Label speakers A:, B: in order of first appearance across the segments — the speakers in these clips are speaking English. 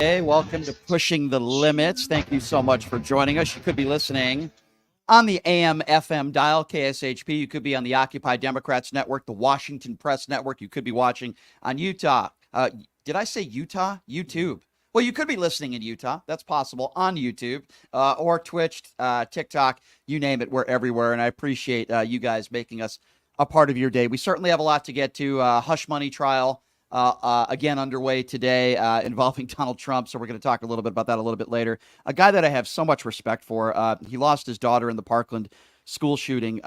A: Hey, welcome to Pushing the Limits. Thank you so much for joining us. You could be listening on the AM FM dial, KSHP. You could be on the Occupy Democrats Network, the Washington Press Network. You could be watching on Utah. Did I say Utah? YouTube. Well, you could be listening in Utah. That's possible on YouTube or Twitch, TikTok, you name it. We're everywhere. And I appreciate you guys making us a part of your day. We certainly have a lot to get to. Hush money trial. Again, underway today involving Donald Trump. So we're going to talk a little bit about that a little bit later. A guy that I have so much respect for. He lost his daughter in the Parkland school shooting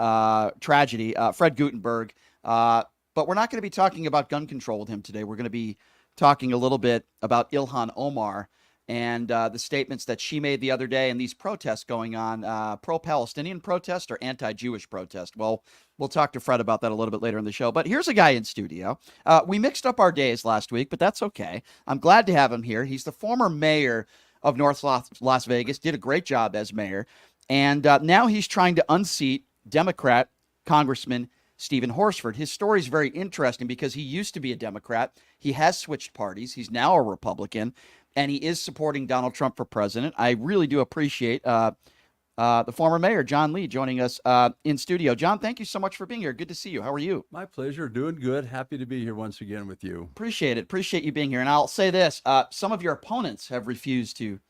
A: tragedy, Fred Gutenberg. But we're not going to be talking about gun control with him today. We're going to be talking a little bit about Ilhan Omar and the statements that she made the other day and these protests going on, pro-Palestinian protest or anti-Jewish protest. Well, we'll talk to Fred about that a little bit later in the show. But here's a guy in studio. We mixed up our days last week, but that's okay. I'm glad to have him here. He's the former mayor of North Las Vegas, did a great job as mayor. And now he's trying to unseat Democrat Congressman Stephen Horsford. His story is very interesting because he used to be a Democrat. He has switched parties. He's now a Republican. And he is supporting Donald Trump for president. I really do appreciate the former mayor, John Lee, joining us in studio. John, thank you so much for being here. Good to see you. How are you?
B: My pleasure. Doing good. Happy to be here once again with you.
A: Appreciate it. Appreciate you being here. And I'll say this. Some of your opponents have refused to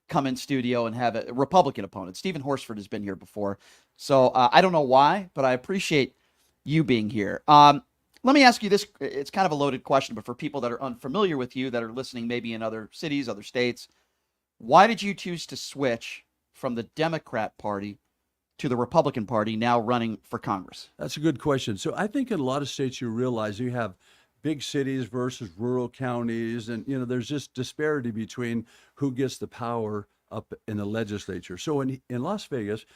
A: come in studio and have a Republican opponent. Stephen Horsford has been here before. So I don't know why, but I appreciate you being here. Let me ask you this. It's kind of a loaded question, but for people that are unfamiliar with you, that are listening maybe in other cities, other states, why did you choose to switch from the Democrat Party to the Republican Party, now running for Congress?
B: That's a good question. So I think in a lot of states you realize you have big cities versus rural counties, and there's just disparity between who gets the power up in the legislature. So in Las Vegas,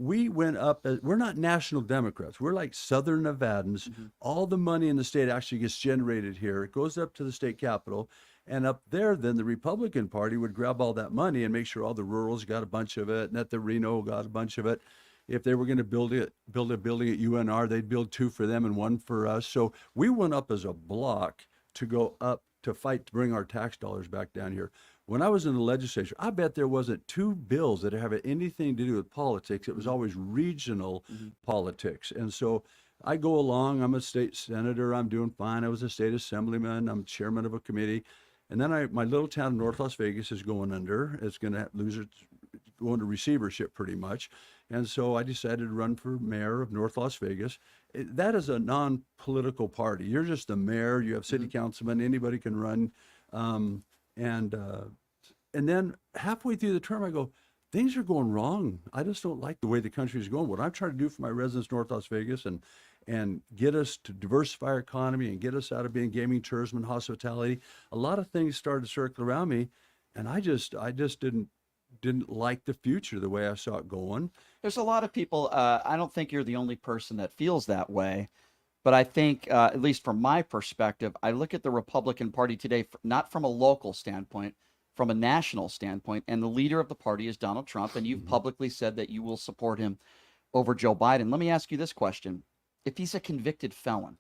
B: we went up, we're not national Democrats. We're like Southern Nevadans. Mm-hmm. All the money in the state actually gets generated here. It goes up to the state capitol. And up there, then the Republican Party would grab all that money and make sure all the rurals got a bunch of it, and that the Reno got a bunch of it. If they were going to build a building at UNR, they'd build two for them and one for us. So we went up as a block to go up to fight to bring our tax dollars back down here. When I was in the legislature, I bet there wasn't two bills that have anything to do with politics. It was always regional politics. And so I go along, I'm a state senator, I'm doing fine. I was a state assemblyman, I'm chairman of a committee. And then my little town of North Las Vegas is going under. It's going to lose its, going to receivership pretty much. And so I decided to run for mayor of North Las Vegas. That is a non-political party. You're just the mayor, you have city councilmen, anybody can run. And then halfway through the term, I go, things are going wrong. I just don't like the way the country is going. What I'm trying to do for my residents, North Las Vegas, and get us to diversify our economy and get us out of being gaming, tourism, and hospitality. A lot of things started to circle around me, and I just didn't like the future the way I saw it going.
A: There's a lot of people. I don't think you're the only person that feels that way. But I think, at least from my perspective, I look at the Republican Party today, not from a local standpoint, from a national standpoint. And the leader of the party is Donald Trump. And you've publicly said that you will support him over Joe Biden. Let me ask you this question. If he's a convicted felon,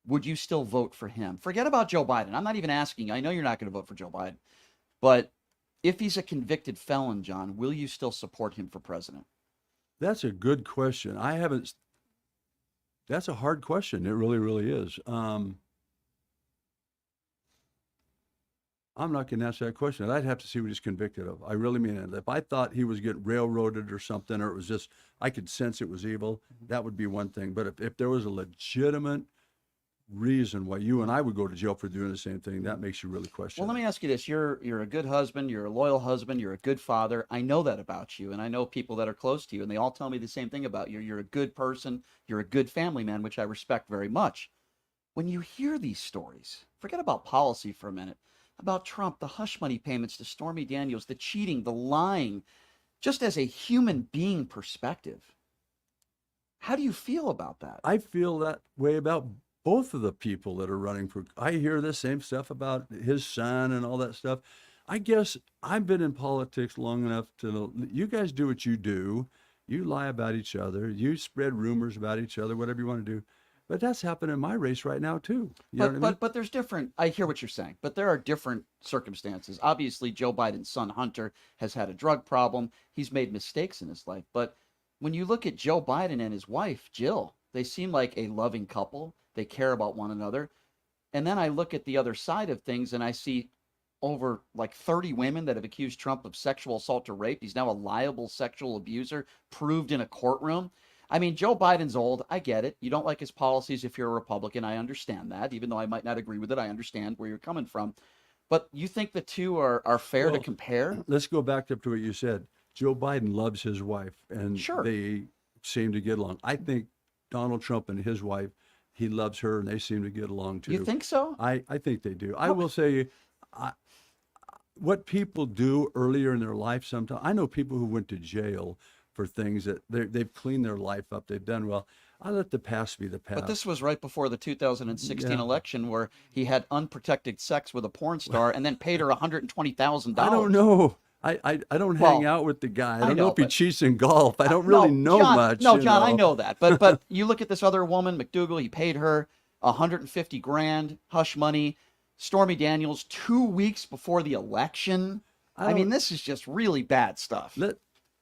A: would you still vote for him? Forget about Joe Biden. I'm not even asking. I know you're not going to vote for Joe Biden. But if he's a convicted felon, John, will you still support him for president?
B: That's a good question. That's a hard question. It really, really is. I'm not going to answer that question. I'd have to see what he's convicted of. I really mean it. If I thought he was getting railroaded or something, or it was just, I could sense it was evil, that would be one thing. But if there was a legitimate reason why you and I would go to jail for doing the same thing, that makes you really question.
A: Well, let me ask you this. You're a good husband. You're a loyal husband. You're a good father. I know that about you. And I know people that are close to you, and they all tell me the same thing about you. You're a good person. You're a good family man, which I respect very much. When you hear these stories, forget about policy for a minute, about Trump, the hush money payments to Stormy Daniels, the cheating, the lying, just as a human being perspective, how do you feel about that?
B: I feel that way about both of the people that are running for. I hear the same stuff about his son and all that stuff. I guess I've been in politics long enough to know, you guys do what you do. You lie about each other. You spread rumors about each other, whatever you want to do. But that's happening in my race right now too. You know what I mean?
A: But there's different. I hear what you're saying, but there are different circumstances. Obviously, Joe Biden's son Hunter has had a drug problem. He's made mistakes in his life. But when you look at Joe Biden and his wife Jill, they seem like a loving couple. They care about one another. And then I look at the other side of things and I see over like 30 women that have accused Trump of sexual assault or rape. He's now a liable sexual abuser, proved in a courtroom. I mean, Joe Biden's old. I get it. You don't like his policies if you're a Republican. I understand that. Even though I might not agree with it, I understand where you're coming from. But you think the two are fair to compare?
B: Let's go back up to what you said. Joe Biden loves his wife, and
A: Sure.
B: they seem to get along. I think Donald Trump and his wife, he loves her, and they seem to get along too.
A: You think so?
B: I think they do. I will say, what people do earlier in their life sometimes, I know people who went to jail for things that they've cleaned their life up, they've done well. I let the past be the past.
A: But this was right before the 2016
B: Yeah.
A: election where he had unprotected sex with a porn star and then paid her $120,000.
B: I don't know. I don't hang out with the guy. I don't know if he cheats in golf. I don't really know
A: John,
B: much.
A: No,
B: you
A: John,
B: know.
A: I know that. But you look at this other woman, McDougal, he paid her 150 grand, hush money. Stormy Daniels, 2 weeks before the election. I mean, this is just really bad stuff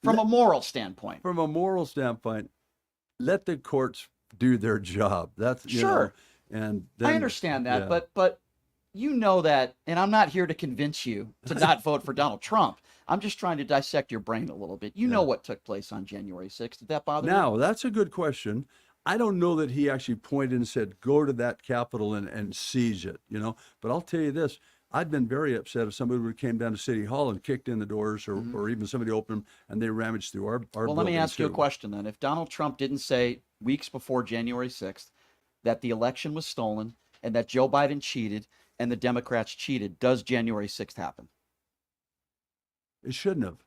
A: from a moral standpoint.
B: From a moral standpoint, let the courts do their job. That's
A: Sure.
B: And then,
A: I understand that,
B: yeah.
A: but you know that, and I'm not here to convince you to not vote for Donald Trump. I'm just trying to dissect your brain a little bit. You know what took place on January 6th. Did that bother you?
B: Now, that's a good question. I don't know that he actually pointed and said, go to that Capitol and seize it, you know. But I'll tell you this, I'd been very upset if somebody would came down to City Hall and kicked in the doors or even somebody opened them and they rummaged through our
A: Well, let me
B: building,
A: ask you a
B: too.
A: question then. If Donald Trump didn't say weeks before January 6th that the election was stolen and that Joe Biden cheated and the Democrats cheated, does January 6th happen?
B: It shouldn't have.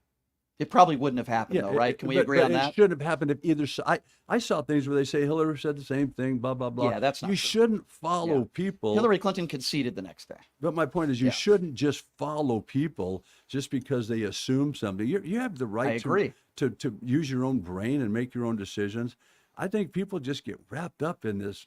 A: It probably wouldn't have happened, though, right? Can we agree on that?
B: It shouldn't have happened if either side. I saw things where they say Hillary said the same thing, blah, blah, blah.
A: Yeah, that's not
B: You
A: true.
B: shouldn't follow people.
A: Hillary Clinton conceded the next day.
B: But my point is, you shouldn't just follow people just because they assume something. You have the right
A: agree.
B: to use your own brain and make your own decisions. I think people just get wrapped up in this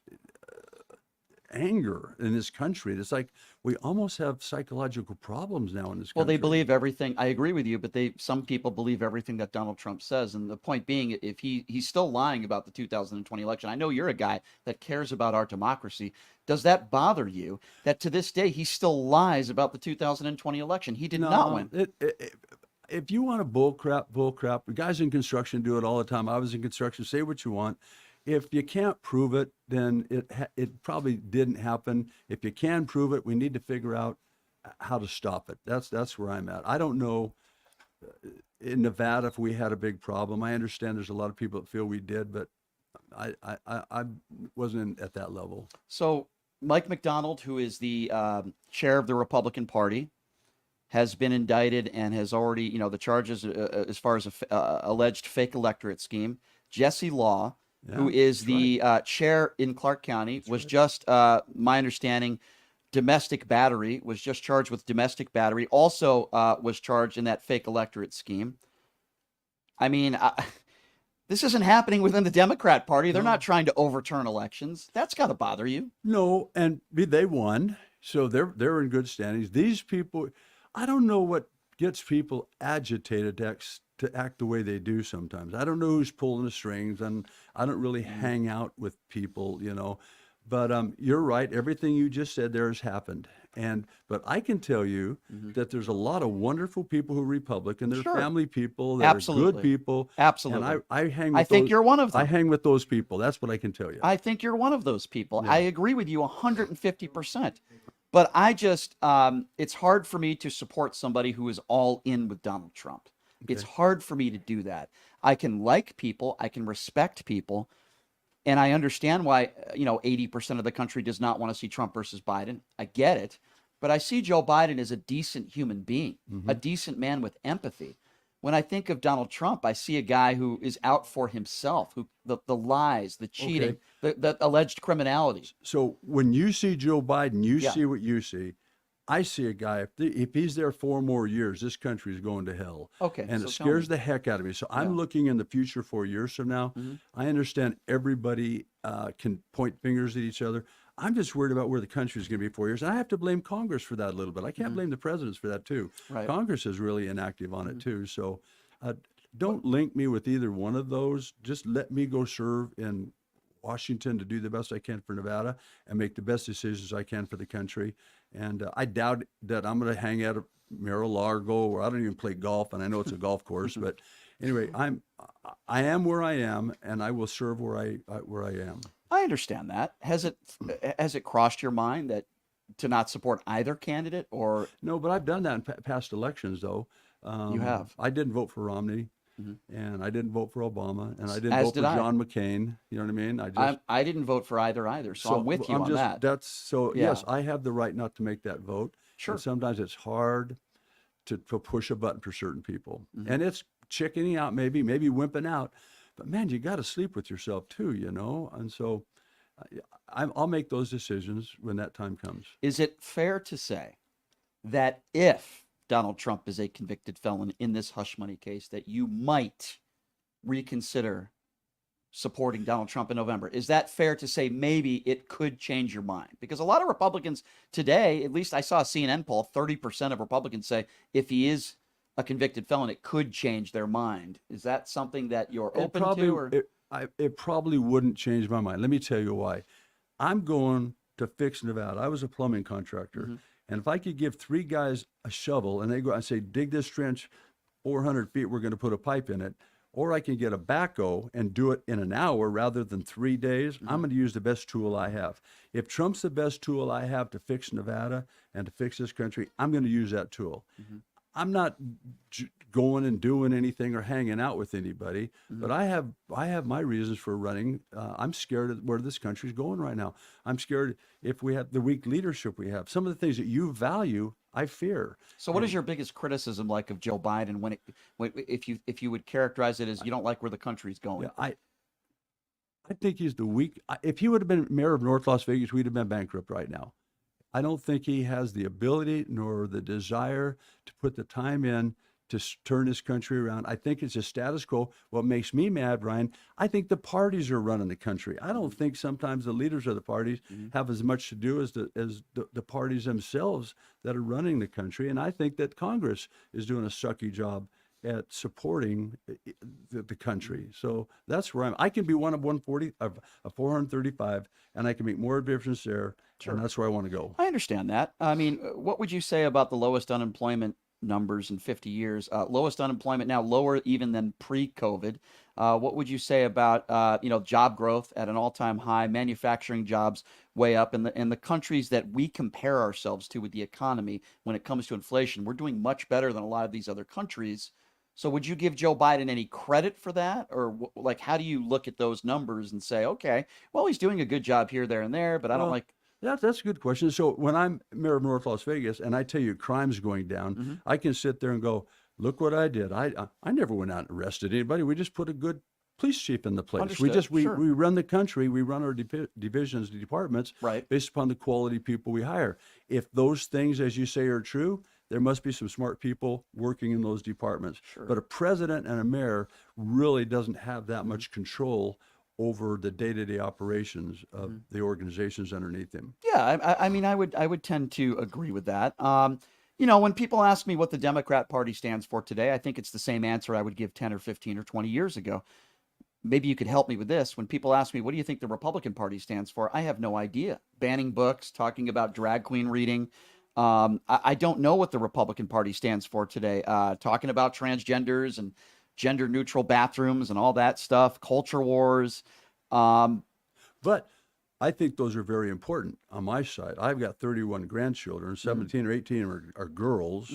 B: anger in this country. It's like we almost have psychological problems now in this country.
A: Well, they believe everything. I agree with you, but some people believe everything that Donald Trump says. And the point being, if he's still lying about the 2020 election, I know you're a guy that cares about our democracy. Does that bother you that to this day he still lies about the 2020 election? He did not win.
B: If you want to bull crap, guys in construction do it all the time. I was in construction. Say what you want. If you can't prove it, then it probably didn't happen. If you can prove it, we need to figure out how to stop it. That's where I'm at. I don't know in Nevada if we had a big problem. I understand there's a lot of people that feel we did, but I wasn't at that level.
A: So Mike McDonald, who is the chair of the Republican Party, has been indicted and has already, the charges as far as alleged fake electorate scheme. Jesse Law, who is the chair in Clark County, was just, my understanding, domestic battery, was just charged with domestic battery, also was charged in that fake electorate scheme. I mean, this isn't happening within the Democrat Party. They're not trying to overturn elections. That's got to bother you.
B: No, and they won, so they're in good standings. These people, I don't know what gets people agitated to act the way they do sometimes. I don't know who's pulling the strings, and I don't really hang out with people, But you're right. Everything you just said there has happened. But I can tell you that there's a lot of wonderful people who are Republican. They're family people. They're good people.
A: Absolutely.
B: And I hang with
A: I think you're one of them.
B: I hang with those people. That's what I can tell you.
A: I think you're one of those people. I agree with you 150%. But I just, it's hard for me to support somebody who is all in with Donald Trump. Okay. It's hard for me to do that. I can like people. I can respect people. And I understand why, 80% of the country does not want to see Trump versus Biden. I get it. But I see Joe Biden as a decent human being, a decent man with empathy. When I think of Donald Trump, I see a guy who is out for himself, who the lies, the cheating, the alleged criminalities.
B: So when you see Joe Biden, you see what you see. I see a guy, if he's there 4 more years, this country is going to hell.
A: Okay,
B: And
A: so
B: it
A: tell me.
B: scares the heck out of me. So I'm
A: Yeah.
B: looking in the future 4 years from now. I understand everybody can point fingers at each other. I'm just worried about where the country is going to be 4 years. And I have to blame Congress for that a little bit. I can't blame the presidents for that too.
A: Right.
B: Congress is really inactive on it too. So don't link me with either one of those. Just let me go serve in Washington to do the best I can for Nevada and make the best decisions I can for the country. And I doubt that I'm going to hang out at Mar-a-Lago, or I don't even play golf, and I know it's a golf course. But anyway, I am where I am, and I will serve where I am.
A: I understand that. Has it crossed your mind that to not support either candidate, or
B: No, but I've done that in past elections, though.
A: you have?
B: I didn't vote for Romney, and I didn't vote for Obama, and I didn't
A: As
B: vote for
A: did I.
B: John McCain. You know what I mean?
A: I didn't vote for either, so I'm with you on that.
B: Yeah. Yes, I have the right not to make that vote.
A: Sure.
B: And sometimes it's hard to push a button for certain people, and it's chickening out, maybe wimping out. But man, you got to sleep with yourself too, you know. And so, I'll make those decisions when that time comes.
A: Is it fair to say that if Donald Trump is a convicted felon in this hush money case, that you might reconsider supporting Donald Trump in November? Is that fair to say maybe it could change your mind? Because a lot of Republicans today, at least I saw a CNN poll, 30% of Republicans say if he is a convicted felon, it could change their mind. Is that something that you're open to? Or?
B: It probably wouldn't change my mind. Let me tell you why. I'm going to fix Nevada. I was a plumbing contractor. And if I could give 3 guys a shovel and they go and say, dig this trench 400 feet, we're going to put a pipe in it. Or I can get a backhoe and do it in an hour rather than 3 days. I'm going to use the best tool I have. If Trump's the best tool I have to fix Nevada and to fix this country, I'm going to use that tool. I'm not going and doing anything or hanging out with anybody, but I have my reasons for running. I'm scared of where this country's going right now. I'm scared if we have the weak leadership we have. Some of the things that you value, I fear.
A: So what is your biggest criticism like of Joe Biden if you would characterize it as you don't like where the country's going?
B: Yeah, I think he's the weak. If he would have been mayor of North Las Vegas, we'd have been bankrupt right now. I don't think he has the ability nor the desire to put the time in to turn this country around. I think it's a status quo. What makes me mad, Ryan, I think the parties are running the country. I don't think sometimes the leaders of the parties have as much to do as the parties themselves that are running the country. And I think that Congress is doing a sucky job at supporting the country. So that's where I can be one of 435, and I can make more difference there. Sure. And that's where I want to go.
A: I understand that. I mean, what would you say about the lowest unemployment numbers in 50 years? Lowest unemployment now, lower even than pre-COVID. What would you say about job growth at an all-time high, manufacturing jobs way up, in the countries that we compare ourselves to with the economy when it comes to inflation? We're doing much better than a lot of these other countries. So would you give Joe Biden any credit for that? Or how do you look at those numbers and say, okay, well, he's doing a good job here, there, and there, but I don't like...
B: That's a good question. So when I'm mayor of North Las Vegas and I tell you crime's going down, I can sit there and go, look what I did. I never went out and arrested anybody. We just put a good police chief in the place.
A: Understood.
B: We run the country. We run our divisions, the departments, based upon the quality people we hire. If those things, as you say, are true, there must be some smart people working in those departments. Sure. But a president and a mayor really doesn't have that much control over the day-to-day operations of the organizations underneath him.
A: Yeah, I mean, I would tend to agree with that. When people ask me what the Democrat Party stands for today, I think it's the same answer I would give 10 or 15 or 20 years ago. Maybe you could help me with this. When people ask me, what do you think the Republican Party stands for? I have no idea. Banning books, talking about drag queen reading. I don't know what the Republican Party stands for today. Talking about transgenders and gender neutral bathrooms and all that stuff, culture wars.
B: But I think those are very important on my side. I've got 31 grandchildren, 17 or 18 are girls,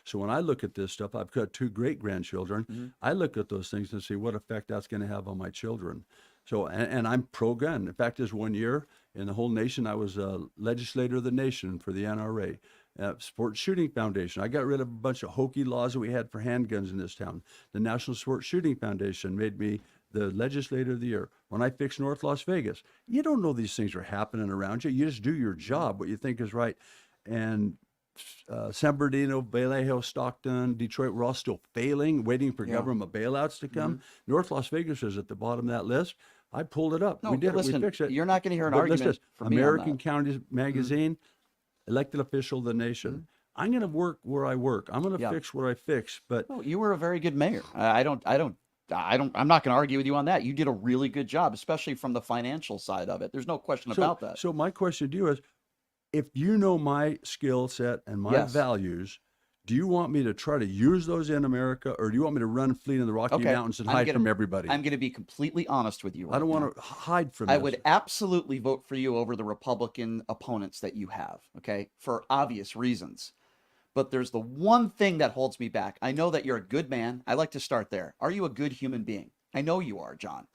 B: So when I look at this stuff, I've got 2 great grandchildren. I look at those things and see what effect that's going to have on my children. So, and I'm pro-gun. In fact, this one year in the whole nation, I was a legislator of the nation for the NRA. Sports Shooting Foundation. I got rid of a bunch of hokey laws that we had for handguns in this town. The National Sports Shooting Foundation made me the legislator of the year. When I fixed North Las Vegas, you don't know these things are happening around you. You just do your job, what you think is right. And San Bernardino, Vallejo, Stockton, Detroit were all still failing, waiting for
A: Yeah.
B: government bailouts to come. North Las Vegas is at the bottom of that list. I pulled it up.
A: No,
B: We did it.
A: listen,
B: We fixed it.
A: you're not going to hear an
B: But listen,
A: argument from me on
B: American
A: that.
B: Counties Magazine, elected official of the nation. I'm going to work where I work. I'm going to
A: Yeah.
B: fix what I fix. But
A: No, you were a very good mayor. I'm not going to argue with you on that. You did a really good job, especially from the financial side of it. There's no question about that.
B: So my question to you is, if you know my skill set and my
A: Yes.
B: values, do you want me to try to use those in America, or do you want me to run fleet in the Rocky
A: Okay.
B: Mountains and
A: I'm
B: hide
A: gonna-
B: from everybody?
A: I'm going to be completely honest with you.
B: I don't
A: right now.
B: want to hide from
A: I
B: this.
A: would absolutely vote for you over the Republican opponents that you have, okay, for obvious reasons. But there's the one thing that holds me back. I know that you're a good man. I like to start there. Are you a good human being? I know you are, John.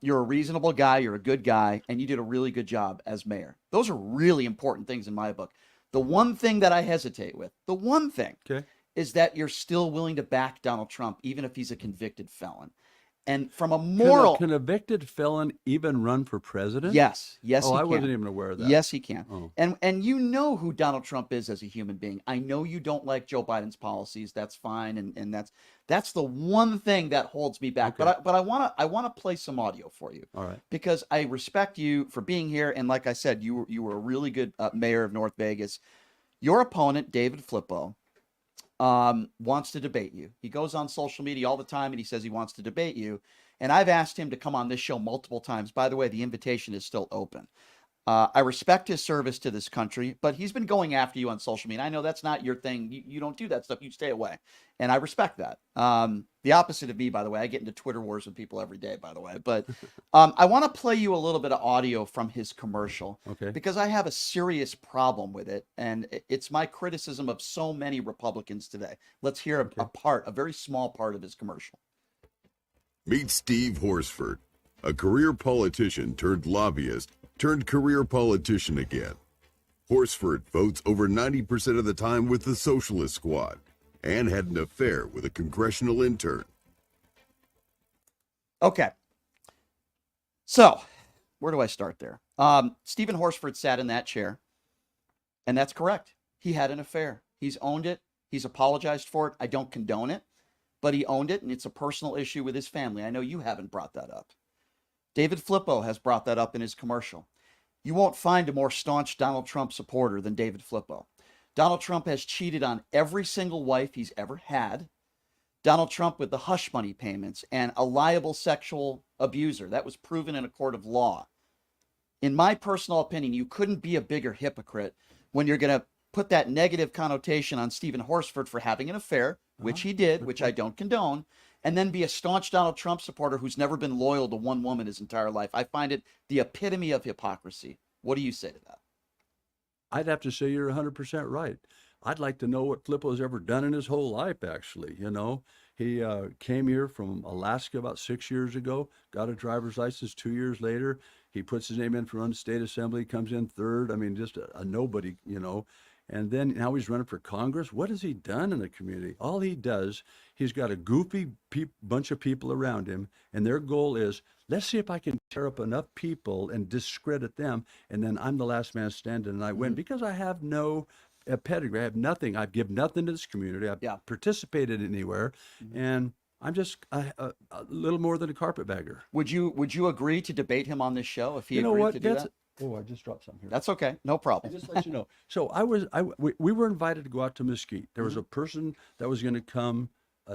A: You're a reasonable guy. You're a good guy, and you did a really good job as mayor. Those are really important things in my book. The one thing that I hesitate with, the one thing,
B: Okay.
A: is that you're still willing to back Donald Trump, even if he's a convicted felon. And from a moral,
B: Can a convicted felon even run for president?
A: yes,
B: Oh,
A: he
B: I
A: can.
B: wasn't even aware of that.
A: Yes, he can.
B: Oh.
A: And you know who Donald Trump is as a human being. I know you don't like Joe Biden's policies. That's fine, and that's the one thing that holds me back.
B: Okay.
A: But I wanna play some audio for you
B: All right.
A: because I respect you for being here. And like I said, you were a really good mayor of North Vegas. Your opponent, David Flippo, wants to debate you. He goes on social media all the time and he says he wants to debate you. And I've asked him to come on this show multiple times. By the way, the invitation is still open. I respect his service to this country, but he's been going after you on social media. I know that's not your thing. You don't do that stuff. You stay away. And I respect that. The opposite of me, by the way. I get into Twitter wars with people every day, by the way. But I want to play you a little bit of audio from his commercial
B: Okay.
A: because I have a serious problem with it. And it's my criticism of so many Republicans today. Let's hear a very small part of his commercial.
C: Meet Steve Horsford, a career politician turned lobbyist turned career politician again. Horsford votes over 90% of the time with the Socialist Squad and had an affair with a congressional intern.
A: Okay. So, where do I start there? Stephen Horsford sat in that chair, and that's correct. He had an affair. He's owned it. He's apologized for it. I don't condone it, but he owned it, and it's a personal issue with his family. I know you haven't brought that up. David Flippo has brought that up in his commercial. You won't find a more staunch Donald Trump supporter than David Flippo. Donald Trump has cheated on every single wife he's ever had. Donald Trump with the hush money payments and a liable sexual abuser. That was proven in a court of law. In my personal opinion, you couldn't be a bigger hypocrite when you're going to put that negative connotation on Stephen Horsford for having an affair, which he did, which I don't condone, and then be a staunch Donald Trump supporter who's never been loyal to one woman his entire life. I find it the epitome of hypocrisy. What do you say to that?
B: I'd have to say you're 100% right. I'd like to know what Flippo's ever done in his whole life, actually. You know, he came here from Alaska about 6 years ago, got a driver's license 2 years later. He puts his name in for run state assembly, comes in third. I mean, just a nobody, you know. And then now he's running for Congress. What has he done in the community? All he does, he's got a goofy bunch of people around him, and their goal is, let's see if I can tear up enough people and discredit them, and then I'm the last man standing and I win because I have no pedigree. I have nothing. I've given nothing to this community. I've participated anywhere, and I'm just a little more than a carpetbagger.
A: Would you agree to debate him on this show if he
B: You know
A: agreed
B: what?
A: to do that?
B: Oh, I just dropped something here.
A: That's okay. No problem.
B: Just let you know. So we were invited to go out to Mesquite. There was a person that was going to come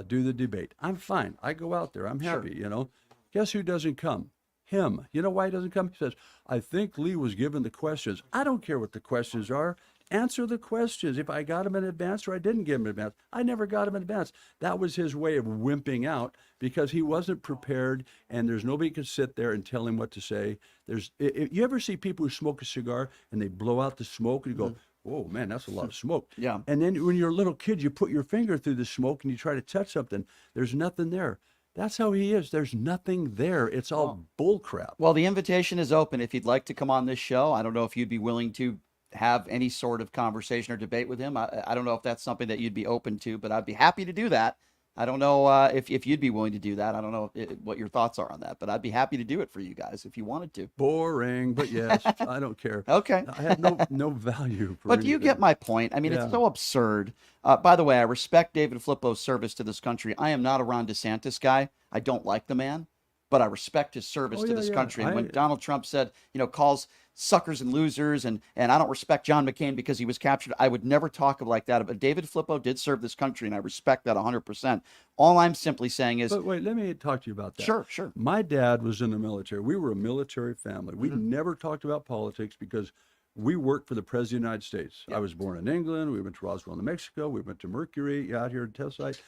B: do the debate. I'm fine. I go out there. I'm happy, you know. Guess who doesn't come? Him. You know why he doesn't come? He says, I think Lee was given the questions. I don't care what the questions are. Answer the questions. If I got them in advance or I didn't get them in advance, I never got them in advance. That was his way of wimping out because he wasn't prepared, and there's nobody could sit there and tell him what to say. You ever see people who smoke a cigar and they blow out the smoke and you go, whoa, man, that's a lot of smoke.
A: Yeah.
B: And then when you're a little kid, you put your finger through the smoke and you try to touch something. There's nothing there. That's how he is. There's nothing there. It's all bull crap.
A: Well, the invitation is open. If you'd like to come on this show, I don't know if you'd be willing to have any sort of conversation or debate with him. I don't know if that's something that you'd be open to, but I'd be happy to do that. I don't know if you'd be willing to do that. I don't know what your thoughts are on that, but I'd be happy to do it for you guys if you wanted to.
B: Boring, but yes, I don't care.
A: Okay.
B: I have no value for
A: But do you get
B: anything.
A: my point? I mean, it's
B: Yeah.
A: so absurd. By the way, I respect David Flippo's service to this country. I am not a Ron DeSantis guy. I don't like the man, but I respect his service
B: Oh
A: to
B: yeah,
A: this
B: yeah.
A: country. And when Donald Trump said, calls suckers and losers, and I don't respect John McCain because he was captured, I would never talk like that. But David Flippo did serve this country, and I respect that 100%. All I'm simply saying is,
B: But wait, let me talk to you about that.
A: sure, sure.
B: My dad was in the military. We were a military family. We
A: Mm-hmm.
B: never talked about politics because we worked for the President of the United States.
A: Yeah.
B: I was born in England. We went to Roswell, New Mexico. We went to Mercury out here at test site.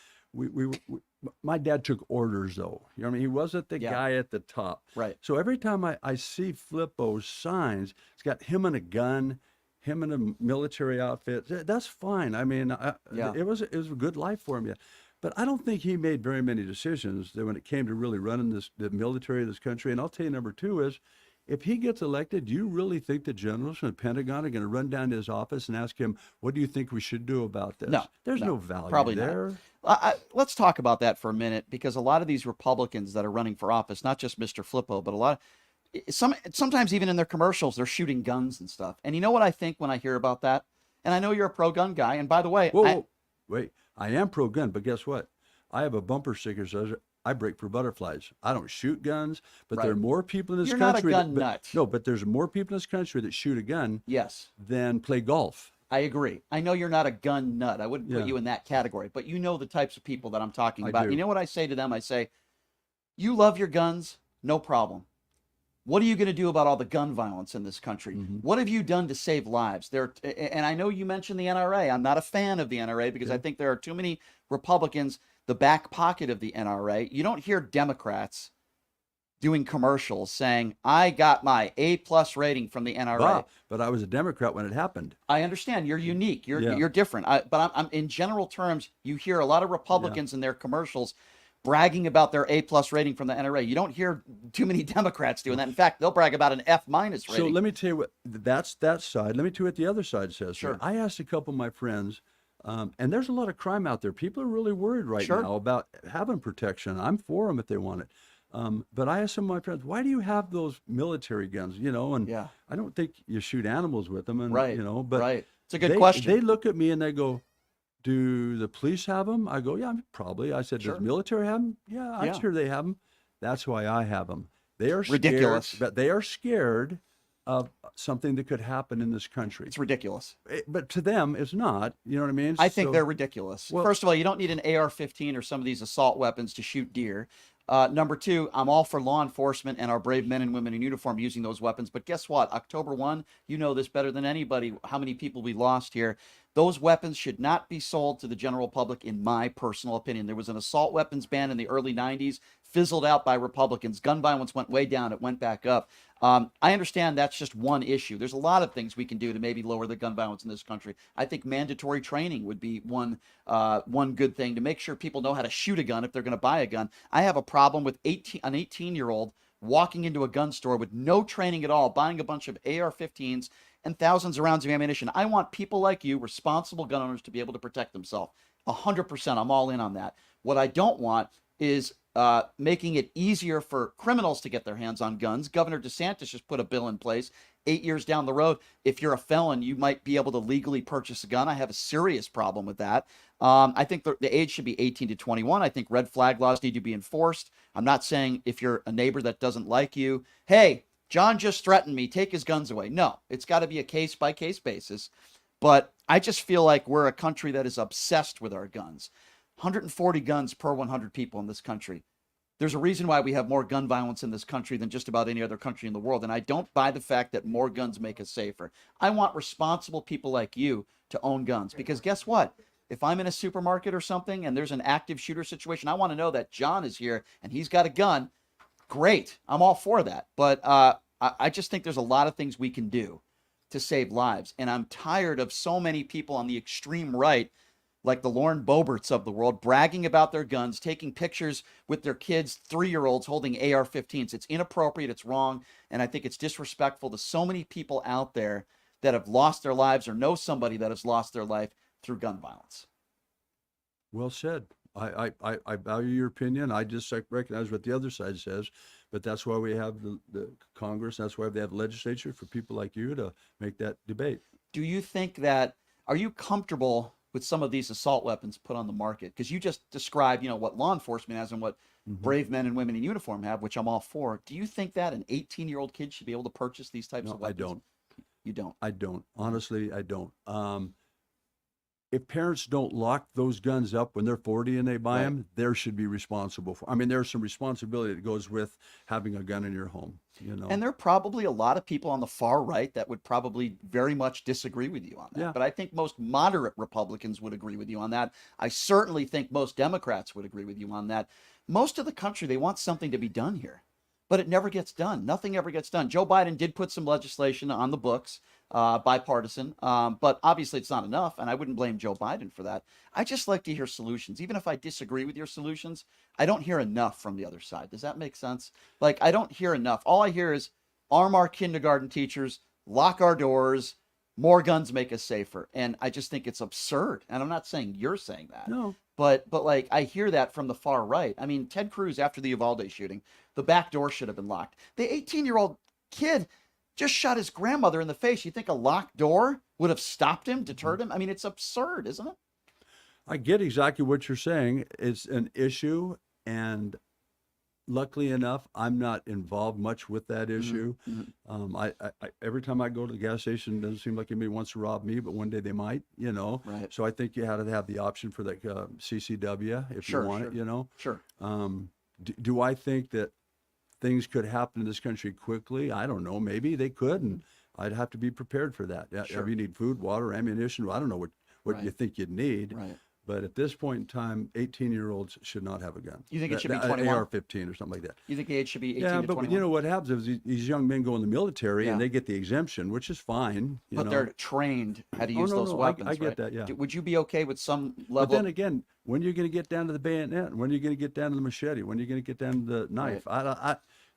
B: My dad took orders though. You know what I mean? He wasn't the
A: Yeah.
B: guy at the top.
A: Right.
B: So every time I see Flippo's signs, it's got him and a gun, him in a military outfit. That's fine. I mean,
A: Yeah.
B: it was a good life for him. Yeah. But I don't think he made very many decisions that when it came to really running the military of this country. And I'll tell you, number two is, if he gets elected, do you really think the generals from the Pentagon are going to run down to his office and ask him, what do you think we should do about this?
A: No,
B: There's
A: no,
B: no value
A: probably
B: there.
A: not. Let's talk about that for a minute, because a lot of these Republicans that are running for office, not just Mr. Flippo, but a lot of sometimes even in their commercials, they're shooting guns and stuff. And you know what I think when I hear about that? And I know you're a pro-gun guy. And by the way,
B: Whoa, wait, I am pro-gun, but guess what? I have a bumper sticker that says I break for butterflies. I don't shoot guns, but there are
A: Right.
B: more people in this
A: You're not a
B: country.
A: gun nut.
B: No, but there's more people in this country that shoot a gun
A: yes,
B: than play golf.
A: I agree. I know you're not a gun nut. I wouldn't put
B: Yeah.
A: you in that category, but you know the types of people that I'm talking
B: I
A: about.
B: do.
A: You know what I say to them? I say, you love your guns, no problem. What are you going to do about all the gun violence in this country?
B: Mm-hmm.
A: What have you done to save lives? And I know you mentioned the NRA. I'm not a fan of the NRA because I think there are too many Republicans, the back pocket of the NRA. You don't hear Democrats doing commercials saying, I got my A+ rating from the NRA.
B: But I was a Democrat when it happened.
A: I understand you're unique. You're
B: Yeah.
A: you're different. But I'm in general terms, you hear a lot of Republicans in their commercials bragging about their A+ rating from the NRA. You don't hear too many Democrats doing that. In fact, they'll brag about an F- rating.
B: So let me tell you what, that's that side. Let me tell you what the other side says.
A: Sure.
B: I asked a couple of my friends, and there's a lot of crime out there. People are really worried right
A: Sure.
B: now about having protection. I'm for them if they want it. But I asked some of my friends, why do you have those military guns? And
A: Yeah.
B: I don't think you shoot animals with them. And,
A: Right.
B: but
A: right. It's a good
B: they,
A: question.
B: They look at me and they go, do the police have them? I go, yeah, probably. I said,
A: Sure.
B: does military have them? Yeah, I'm
A: Yeah.
B: sure they have them. That's why I have them. They are
A: Ridiculous.
B: scared, but they are scared of something that could happen in this country.
A: It's ridiculous.
B: But to them, it's not. You know what I mean?
A: I think
B: So-
A: they're ridiculous.
B: Well-
A: First of all, you don't need an AR-15 or some of these assault weapons to shoot deer. Number two, I'm all for law enforcement and our brave men and women in uniform using those weapons. But guess what? October 1, you know this better than anybody, how many people we lost here. Those weapons should not be sold to the general public, in my personal opinion. There was an assault weapons ban in the early 90s, fizzled out by Republicans. Gun violence went way down. It went back up. I understand that's just one issue. There's a lot of things we can do to maybe lower the gun violence in this country. I think mandatory training would be one good thing to make sure people know how to shoot a gun if they're going to buy a gun. I have a problem with an 18-year-old walking into a gun store with no training at all, buying a bunch of AR-15s and thousands of rounds of ammunition. I want people like you, responsible gun owners, to be able to protect themselves. 100%, I'm all in on that. What I don't want is making it easier for criminals to get their hands on guns. Governor DeSantis just put a bill in place. 8 years down the road, if you're a felon, you might be able to legally purchase a gun. I have a serious problem with that. I think the age should be 18 to 21. I think red flag laws need to be enforced. I'm not saying if you're a neighbor that doesn't like you, hey, John just threatened me, take his guns away. No, it's got to be a case-by-case basis. But I just feel like we're a country that is obsessed with our guns. 140 guns per 100 people in this country. There's a reason why we have more gun violence in this country than just about any other country in the world. And I don't buy the fact that more guns make us safer. I want responsible people like you to own guns. Because guess what? If I'm in a supermarket or something and there's an active shooter situation, I want to know that John is here and he's got a gun. Great. I'm all for that. But I just think there's a lot of things we can do to save lives. And I'm tired of so many people on the extreme right, like the Lauren Boeberts of the world, bragging about their guns, taking pictures with their kids, 3-year-olds holding AR-15s. It's inappropriate. It's wrong. And I think it's disrespectful to so many people out there that have lost their lives or know somebody that has lost their life through gun violence.
B: Well said. I value your opinion. I just recognize what the other side says, but that's why we have the Congress. That's why they have the legislature for people like you to make that debate.
A: Do you think that, are you comfortable with some of these assault weapons put on the market? Because you just described, what law enforcement has and what brave men and women in uniform have, which I'm all for. Do you think that an 18-year-old kid should be able to purchase these types of weapons?
B: I don't.
A: You don't?
B: I don't. Honestly, I don't. If parents don't lock those guns up when they're 40 and they buy them, they should be responsible for. I mean, there's some responsibility that goes with having a gun in your home,
A: And there are probably a lot of people on the far right that would probably very much disagree with you on that.
B: Yeah.
A: But I think most moderate Republicans would agree with you on that. I certainly think most Democrats would agree with you on that. Most of the country, they want something to be done here, but it never gets done. Nothing ever gets done. Joe Biden did put some legislation on the books, bipartisan, but obviously it's not enough, and I wouldn't blame Joe Biden for that. I just like to hear solutions. Even if I disagree with your solutions, I don't hear enough from the other side. Does that make sense? Like, I don't hear enough. All I hear is arm our kindergarten teachers, lock our doors, more guns make us safer. And I just think it's absurd. And I'm not saying you're saying that.
B: No.
A: But like, I hear that from the far right. I mean, Ted Cruz, after the Uvalde shooting, the back door should have been locked. The 18-year-old kid just shot his grandmother in the face. You think a locked door would have stopped him, deterred him? I mean, it's absurd, isn't it?
B: I get exactly what you're saying. It's an issue, and luckily enough, I'm not involved much with that issue. I every time I go to the gas station, it doesn't seem like anybody wants to rob me, but one day they might,
A: Right.
B: So I think you had to have the option for that CCW if
A: Sure,
B: you want
A: sure.
B: it,
A: Sure.
B: Do I think that things could happen in this country quickly? I don't know. Maybe they could, and I'd have to be prepared for that. Yeah,
A: Sure.
B: you need food, water, ammunition. I don't know what
A: Right.
B: you think you'd need.
A: Right.
B: But at this point in time, 18-year-olds should not have a gun.
A: You think it should be
B: An
A: 21?
B: AR-15 or something like that.
A: You think the age should be 18
B: Yeah,
A: to
B: but
A: 21?
B: what happens is these young men go in the military
A: Yeah.
B: and they get the exemption, which is fine.
A: But they're trained how to use
B: no,
A: those
B: no,
A: weapons,
B: I get
A: right?
B: that, yeah.
A: Would you be okay with some
B: But
A: level?
B: then again, when are you going to get down to the bayonet? When are you going to get down to the machete? When are you going to get down to the knife?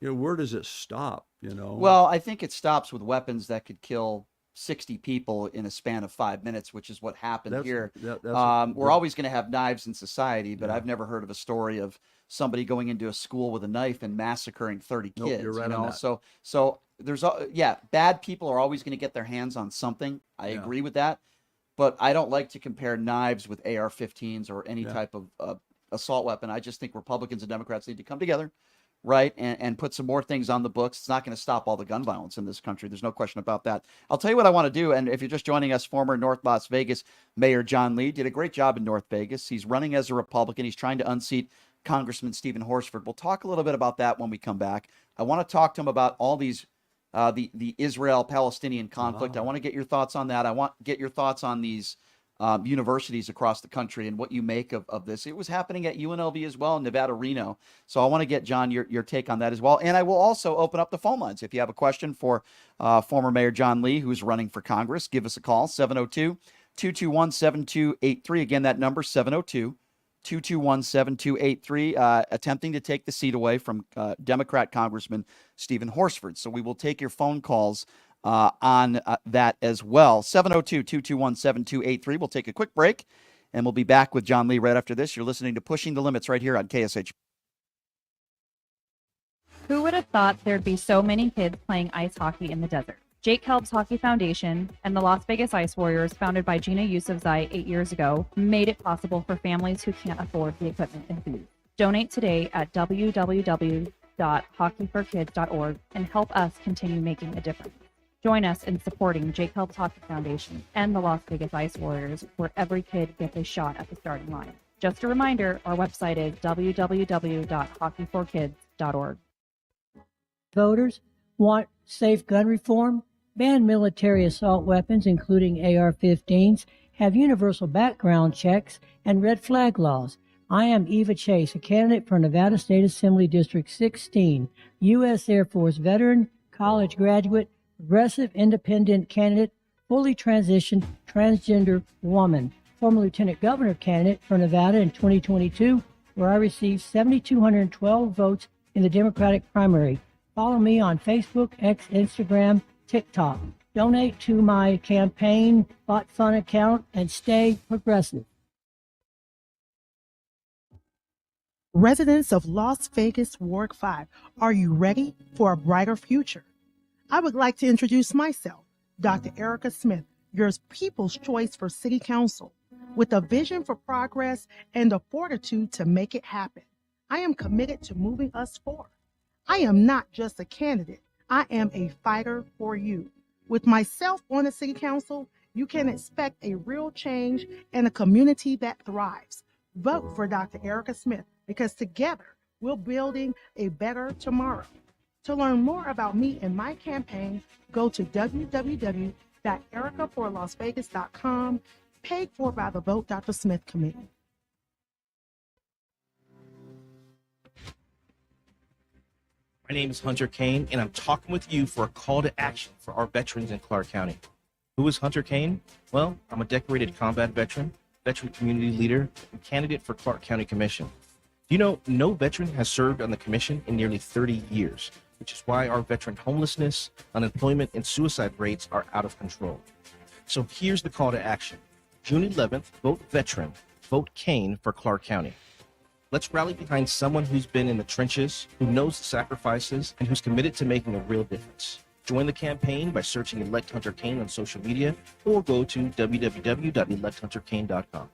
B: Where does it stop?
A: Well, I think it stops with weapons that could kill 60 people in a span of 5 minutes, which is what happened here. We're always going to have knives in society, but I've never heard of a story of somebody going into a school with a knife and massacring 30 kids.
B: Nope, you're right on that.
A: So there's, bad people are always going to get their hands on something. I agree with that, but I don't like to compare knives with AR-15s or any type of assault weapon. I just think Republicans and Democrats need to come together, right, and put some more things on the books. It's not going to stop all the gun violence in this country. There's no question about that. I'll tell you what I want to do, and if you're just joining us, former North Las Vegas Mayor John Lee did a great job in North Vegas. He's running as a Republican. He's trying to unseat Congressman Stephen Horsford. We'll talk a little bit about that when we come back. I want to talk to him about all these, the Israel-Palestinian conflict. I want to get your thoughts on that. I want to get your thoughts on these universities across the country and what you make of this. It was happening at UNLV as well in Nevada, Reno. So I want to get, John, your take on that as well. And I will also open up the phone lines. If you have a question for former Mayor John Lee, who's running for Congress, give us a call, 702-221-7283. Again, that number, 702-221-7283, attempting to take the seat away from Democrat Congressman Stephen Horsford. So we will take your phone calls on that as well. 702-221-7283. We'll take a quick break, and we'll be back with John Lee right after this. You're listening to Pushing the Limits right here on KSH.
D: Who would have thought there'd be so many kids playing ice hockey in the desert? Jake Helps Hockey Foundation and the Las Vegas Ice Warriors, founded by Gina Yousafzai 8 years ago, made it possible for families who can't afford the equipment and food. Donate today at www.hockeyforkids.org and help us continue making a difference. Join us in supporting Jake Helps Hockey Foundation and the Las Vegas Ice Warriors, where every kid gets a shot at the starting line. Just a reminder, our website is www.hockeyforkids.org.
E: Voters want safe gun reform, ban military assault weapons, including AR-15s, have universal background checks, and red flag laws. I am Eva Chase, a candidate for Nevada State Assembly District 16, U.S. Air Force veteran, college graduate, progressive independent candidate, fully transitioned transgender woman, former lieutenant governor candidate for Nevada in 2022, where I received 7,212 votes in the Democratic primary. Follow me on Facebook, X, Instagram, TikTok. Donate to my campaign bot fund account and stay progressive.
F: Residents of Las Vegas, Ward 5, are you ready for a brighter future? I would like to introduce myself, Dr. Erica Smith, your people's choice for City Council, with a vision for progress and the fortitude to make it happen. I am committed to moving us forward. I am not just a candidate, I am a fighter for you. With myself on the City Council, you can expect a real change and a community that thrives. Vote for Dr. Erica Smith because together we're building a better tomorrow. To learn more about me and my campaign, go to www.ericaforlasvegas.com, paid for by the Vote Dr. Smith Committee.
G: My name is Hunter Kane, and I'm talking with you for a call to action for our veterans in Clark County. Who is Hunter Kane? Well, I'm a decorated combat veteran, veteran community leader, and candidate for Clark County Commission. You know, no veteran has served on the commission in nearly 30 years, which is why our veteran homelessness, unemployment, and suicide rates are out of control. So here's the call to action. June 11th, vote veteran, vote Kane for Clark County. Let's rally behind someone who's been in the trenches, who knows the sacrifices, and who's committed to making a real difference. Join the campaign by searching Elect Hunter Kane on social media or go to www.electhunterkane.com.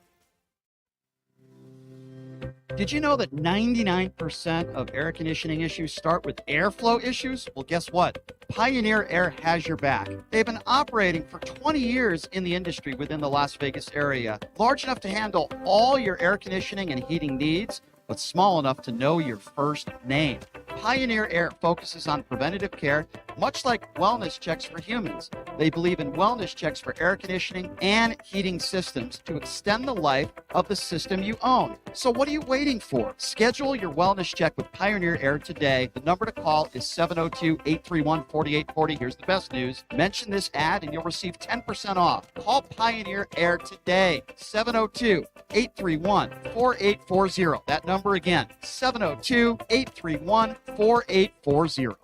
A: Did you know that 99% of air conditioning issues start with airflow issues? Well, guess what? Pioneer Air has your back. They've been operating for 20 years in the industry within the Las Vegas area, large enough to handle all your air conditioning and heating needs, but small enough to know your first name. Pioneer Air focuses on preventative care, much like wellness checks for humans. They believe in wellness checks for air conditioning and heating systems to extend the life of the system you own. So what are you waiting for? Schedule your wellness check with Pioneer Air today. The number to call is 702-831-4840. Here's the best news. Mention this ad and you'll receive 10% off. Call Pioneer Air today. 702-831-4840. That number again, 702-831-4840.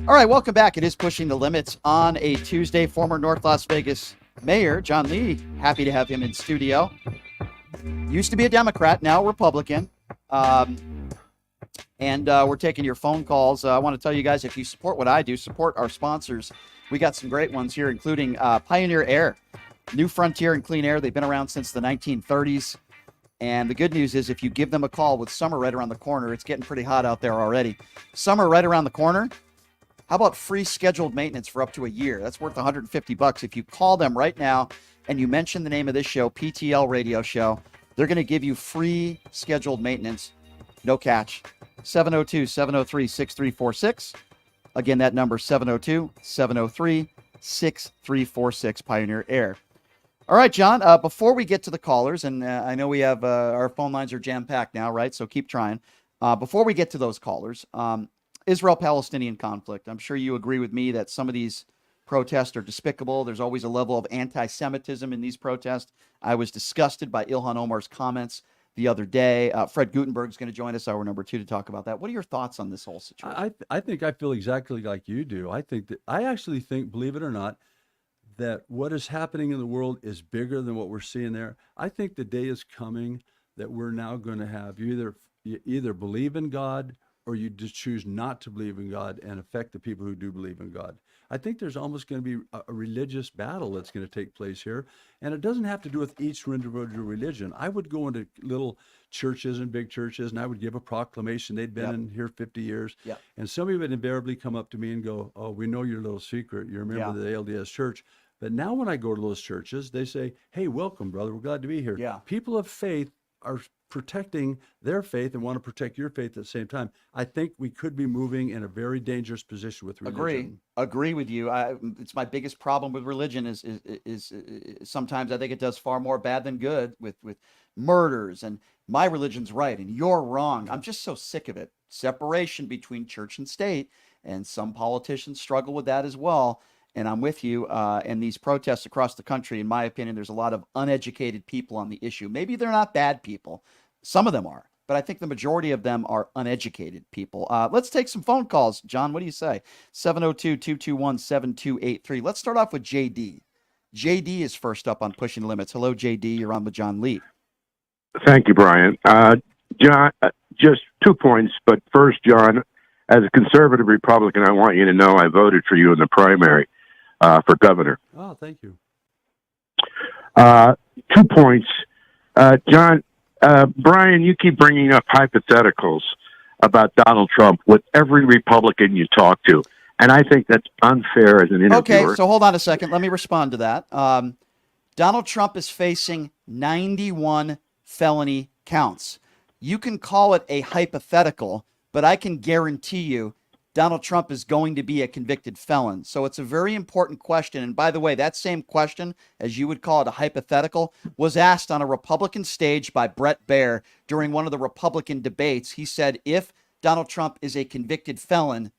A: All right, welcome back. It is Pushing the Limits on a Tuesday. Former North Las Vegas Mayor John Lee, happy to have him in studio. Used to be a Democrat, now Republican. And we're taking your phone calls. I want to tell you guys, if you support what I do, support our sponsors. We got some great ones here, including Pioneer Air, New Frontier and Clean Air. They've been around since the 1930s. And the good news is if you give them a call with summer right around the corner, it's getting pretty hot out there already. Summer right around the corner. How about free scheduled maintenance for up to a year? That's worth $150 if you call them right now and you mention the name of this show, PTL Radio Show. They're going to give you free scheduled maintenance. No catch. 702-703-6346. Again, that number 702-703-6346, Pioneer Air. All right, John, before we get to the callers, and I know we have our phone lines are jam-packed now, right? So keep trying. Before we get to those callers, Israel-Palestinian conflict. I'm sure you agree with me that some of these protests are despicable. There's always a level of anti-Semitism in these protests. I was disgusted by Ilhan Omar's comments the other day. Fred Gutenberg's going to join us, hour number 2, to talk about that. What are your thoughts on this whole situation?
B: I think I feel exactly like you do. I actually think, believe it or not, that what is happening in the world is bigger than what we're seeing there. I think the day is coming that we're now going to have you either believe in God or you just choose not to believe in God and affect the people who do believe in God. I think there's almost going to be a religious battle that's going to take place here. And it doesn't have to do with each individual religion. I would go into little churches and big churches and I would give a proclamation. They'd been in here 50 years.
A: Yep.
B: And somebody would invariably come up to me and go, "Oh, we know your little secret. You're a member of the LDS church." But now when I go to those churches, they say, "Hey, welcome, brother. We're glad to be here."
A: Yeah.
B: People of faith are protecting their faith and want to protect your faith at the same time. I think we could be moving in a very dangerous position with religion.
A: Agree with you. It's my biggest problem with religion is sometimes I think it does far more bad than good with murders and my religion's right and you're wrong. I'm just so sick of it. Separation between church and state, and some politicians struggle with that as well. And I'm with you. And these protests across the country, in my opinion, there's a lot of uneducated people on the issue. Maybe they're not bad people. Some of them are. But I think the majority of them are uneducated people. Let's take some phone calls. John, what do you say? 702-221-7283. Let's start off with JD. JD is first up on Pushing the Limits. Hello, JD. You're on with John Lee.
H: Thank you, Brian. John, just 2 points. But first, John, as a conservative Republican, I want you to know I voted for you in the primary for governor.
B: Oh, thank you.
H: 2 points. John, Brian, you keep bringing up hypotheticals about Donald Trump with every Republican you talk to. And I think that's unfair as an interviewer.
A: Okay, so hold on a second. Let me respond to that. Donald Trump is facing 91 felony counts. You can call it a hypothetical, but I can guarantee you Donald Trump is going to be a convicted felon. So it's a very important question. And by the way, that same question, as you would call it a hypothetical, was asked on a Republican stage by Bret Baier during one of the Republican debates. He said, if Donald Trump is a convicted felon,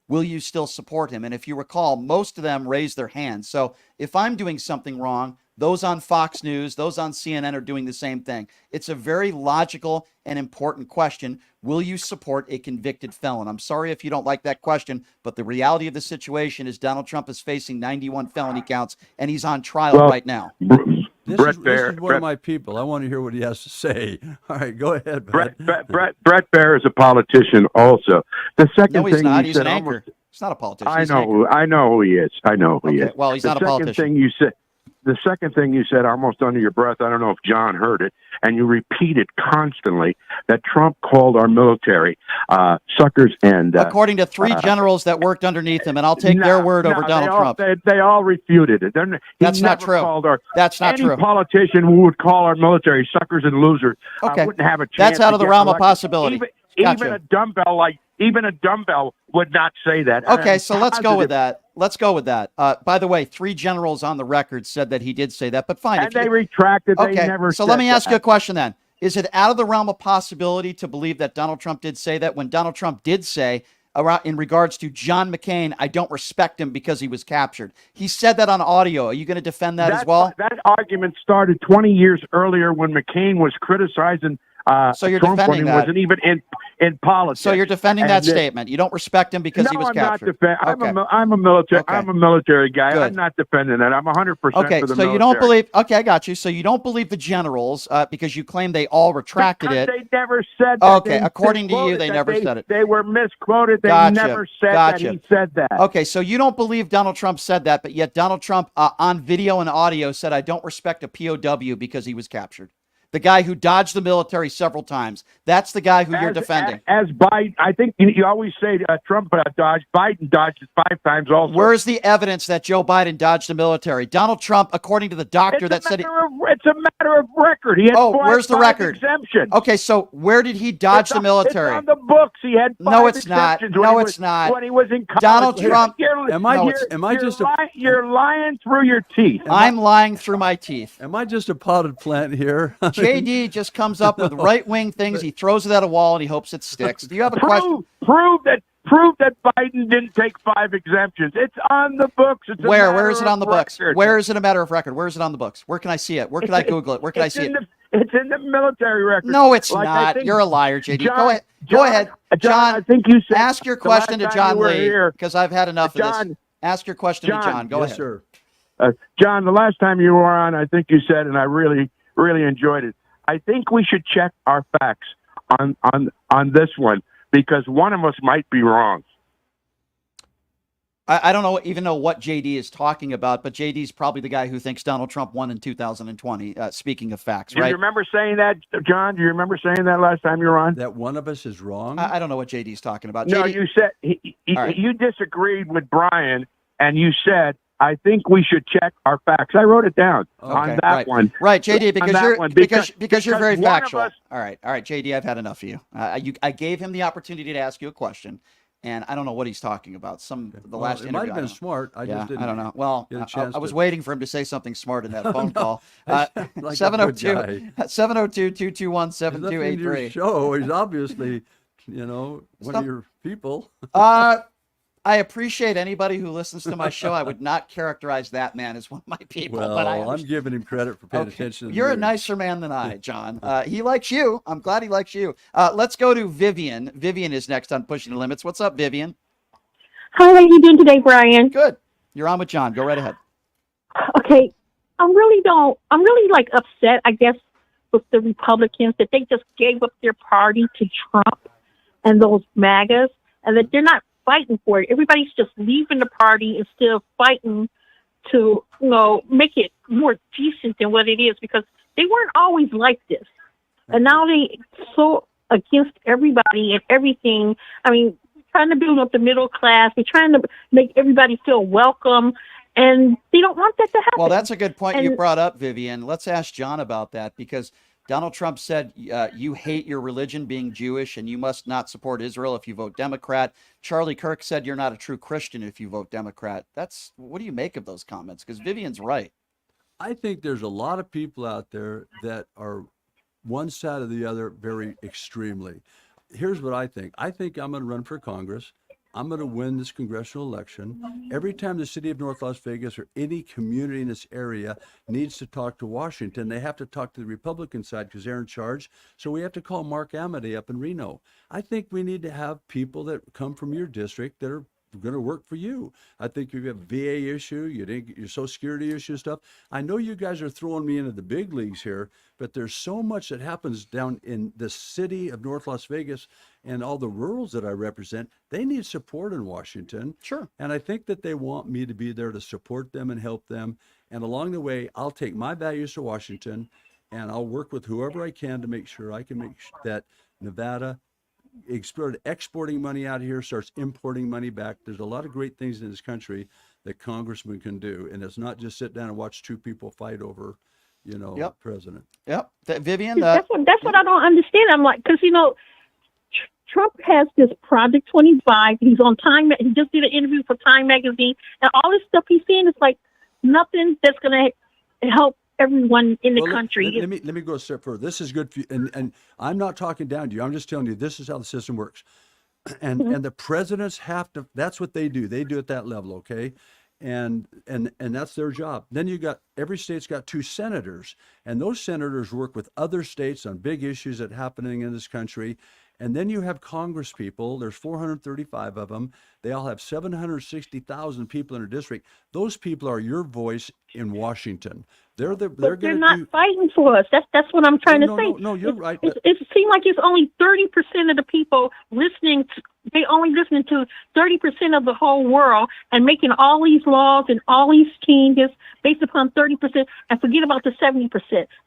A: will you still support him? And if you recall, most of them raised their hands. So if I'm doing something wrong, those on Fox News, those on CNN are doing the same thing. It's a very logical and important question. Will you support a convicted felon? I'm sorry if you don't like that question, but the reality of the situation is Donald Trump is facing 91 felony counts, and he's on trial right now.
B: This is one of my people. I want to hear what he has to say. All right, go ahead,
H: Bret Baier is a politician also. The second
A: No, he's
H: thing
A: not.
H: you
A: He's
H: said
A: an anchor.
H: almost,
A: He's not a politician.
H: I
A: He's an anchor.
H: know who he is. I know who he is.
A: Well, he's not a politician.
H: The second thing you said almost under your breath, I don't know if John heard it, and you repeated constantly that Trump called our military suckers and...
A: according to three generals that worked underneath him, and I'll take their word over Donald Trump.
H: They all refuted it.
A: That's not true. That's not true.
H: Any politician who would call our military suckers and losers wouldn't have a chance.
A: That's out of the realm of
H: elected.
A: possibility.
H: Even a dumbbell would not say that.
A: Okay, so let's go with that. By the way, three generals on the record said that he did say that, but fine.
H: And they retracted.
A: Okay,
H: they never
A: so
H: said
A: let me ask
H: that.
A: you a question then. Is it out of the realm of possibility to believe that Donald Trump did say that when Donald Trump did say in regards to John McCain, I don't respect him because he was captured? He said that on audio. Are you going to defend that as well?
H: That argument started 20 years earlier when McCain was criticizing
A: so you're
H: Trump
A: defending
H: when he
A: that.
H: wasn't even in politics.
A: So you're defending that statement. You don't respect him because he was captured.
H: I'm a military.
A: Okay.
H: I'm a military guy.
A: Good.
H: I'm not defending that. I'm 100% for the military.
A: Okay, so you don't believe. Okay, I got you. So you don't believe the generals because you claim they all retracted
H: because
A: it.
H: They never said that.
A: Okay, according to you, they never said it.
H: They were misquoted. They never said that he said that.
A: Okay, so you don't believe Donald Trump said that, but yet Donald Trump on video and audio said, I don't respect a POW because he was captured. The guy who dodged the military several times. That's the guy who you're defending.
H: As Biden, I think you always say Trump dodged. Biden dodged it 5 times also.
A: Where's the evidence that Joe Biden dodged the military? Donald Trump, according to the doctor
H: it's a matter of record. He had
A: where's the record?
H: Exemptions.
A: Okay, so where did he dodge the military?
H: It's on the books. He had 5
A: No, it's not.
H: exemptions
A: No, it's not.
H: When he was in college.
A: Donald Trump.
H: You're lying through your teeth.
A: I'm lying through my teeth.
B: Am I just a potted plant here?
A: JD just comes up with right-wing things. He throws it at a wall and he hopes it sticks. Do you have a question?
H: Prove that Biden didn't take 5 exemptions. It's on the books. It's
A: Where is it on the books?
H: Record.
A: Where is it a matter of record? Where is it on the books? Where can I see it? Where can I Google it? Where can I see it?
H: It's in the military record.
A: No, it's not. You're a liar, JD.
H: John,
A: Go ahead. John,
H: I think you said
A: ask your question to John Lee because I've had enough of this. Ask your question to John. Go ahead.
B: Sir.
H: John, the last time you were on, I think you said, and I really, really enjoyed it, I think we should check our facts on this one because one of us might be wrong.
A: I don't even know what JD is talking about, but JD's probably the guy who thinks Donald Trump won in 2020, speaking of facts, right?
H: Do you remember saying that, John? Do you remember saying that last time you were on?
B: That one of us is wrong?
A: I don't know what JD's talking about.
H: No,
A: JD,
H: you said you disagreed with Brian, and you said, I think we should check our facts. I wrote it down on that one.
A: Right, JD, because you're very factual.
H: All
A: right, JD, I've had enough of you. I gave him the opportunity to ask you a question, and I don't know what he's talking about. Last interview.
B: It might have been smart. I just didn't.
A: I don't know. Well, I was waiting for him to say something smart in that phone call.
B: Like
A: 702-221-7283.
B: Show. He's obviously, one of your people.
A: I appreciate anybody who listens to my show. I would not characterize that man as one of my people.
B: Well,
A: but
B: I'm giving him credit for paying attention.
A: You're a nicer man than I, John. He likes you. I'm glad he likes you. Let's go to Vivian. Vivian is next on Pushing the Limits. What's up, Vivian?
I: Hi, how are you doing today, Brian?
A: Good. You're on with John. Go right ahead.
I: Okay. I'm really like upset, I guess, with the Republicans that they just gave up their party to Trump and those MAGAs, and that they're not fighting for it. Everybody's just leaving the party instead of fighting to, make it more decent than what it is, because they weren't always like this. And now they so against everybody and everything. I mean, trying to build up the middle class. They're trying to make everybody feel welcome, and they don't want that to happen.
A: Well, that's a good point you brought up, Vivian. Let's ask John about that, because Donald Trump said you hate your religion, being Jewish, and you must not support Israel if you vote Democrat. Charlie Kirk said you're not a true Christian if you vote Democrat. What do you make of those comments? Because Vivian's right.
B: I think there's a lot of people out there that are one side or the other very extremely. Here's what I think. I think I'm going to run for Congress. I'm going to win this congressional election. Every time the city of North Las Vegas or any community in this area needs to talk to Washington, they have to talk to the Republican side because they're in charge. So we have to call Mark Amity up in Reno. I think we need to have people that come from your district that are going to work for you. I think you have VA issue, your Social Security issue stuff. I know you guys are throwing me into the big leagues here, but there's so much that happens down in the city of North Las Vegas and all the rurals that I represent. They need support in Washington.
A: Sure.
B: And I think that they want me to be there to support them and help them. And along the way, I'll take my values to Washington, and I'll work with whoever I can to make sure I can make that Nevada exporting money out of here, starts importing money back. There's a lot of great things in this country that congressmen can do, and it's not just sit down and watch two people fight over, president.
A: Yep, Vivian.
I: That's what I don't understand. I'm like, because Trump has this Project 25. He's on Time. He just did an interview for Time magazine, and all this stuff he's saying is like nothing that's going to help everyone in the country.
B: Let me go a step further. This is good for you, and I'm not talking down to you. I'm just telling you this is how the system works. And and the presidents have to. That's what they do. They do at that level, okay? And that's their job. Then every state's got 2 senators, and those senators work with other states on big issues that are happening in this country. And then you have Congress people. There's 435 of them. They all have 760,000 people in their district. Those people are your voice in Washington. They're
I: not fighting for us. That's what I'm trying to say.
B: No, you're right.
I: It seems like it's only 30% of the people listening. They only listening to 30% of the whole world and making all these laws and all these changes based upon 30% and forget about the 70%.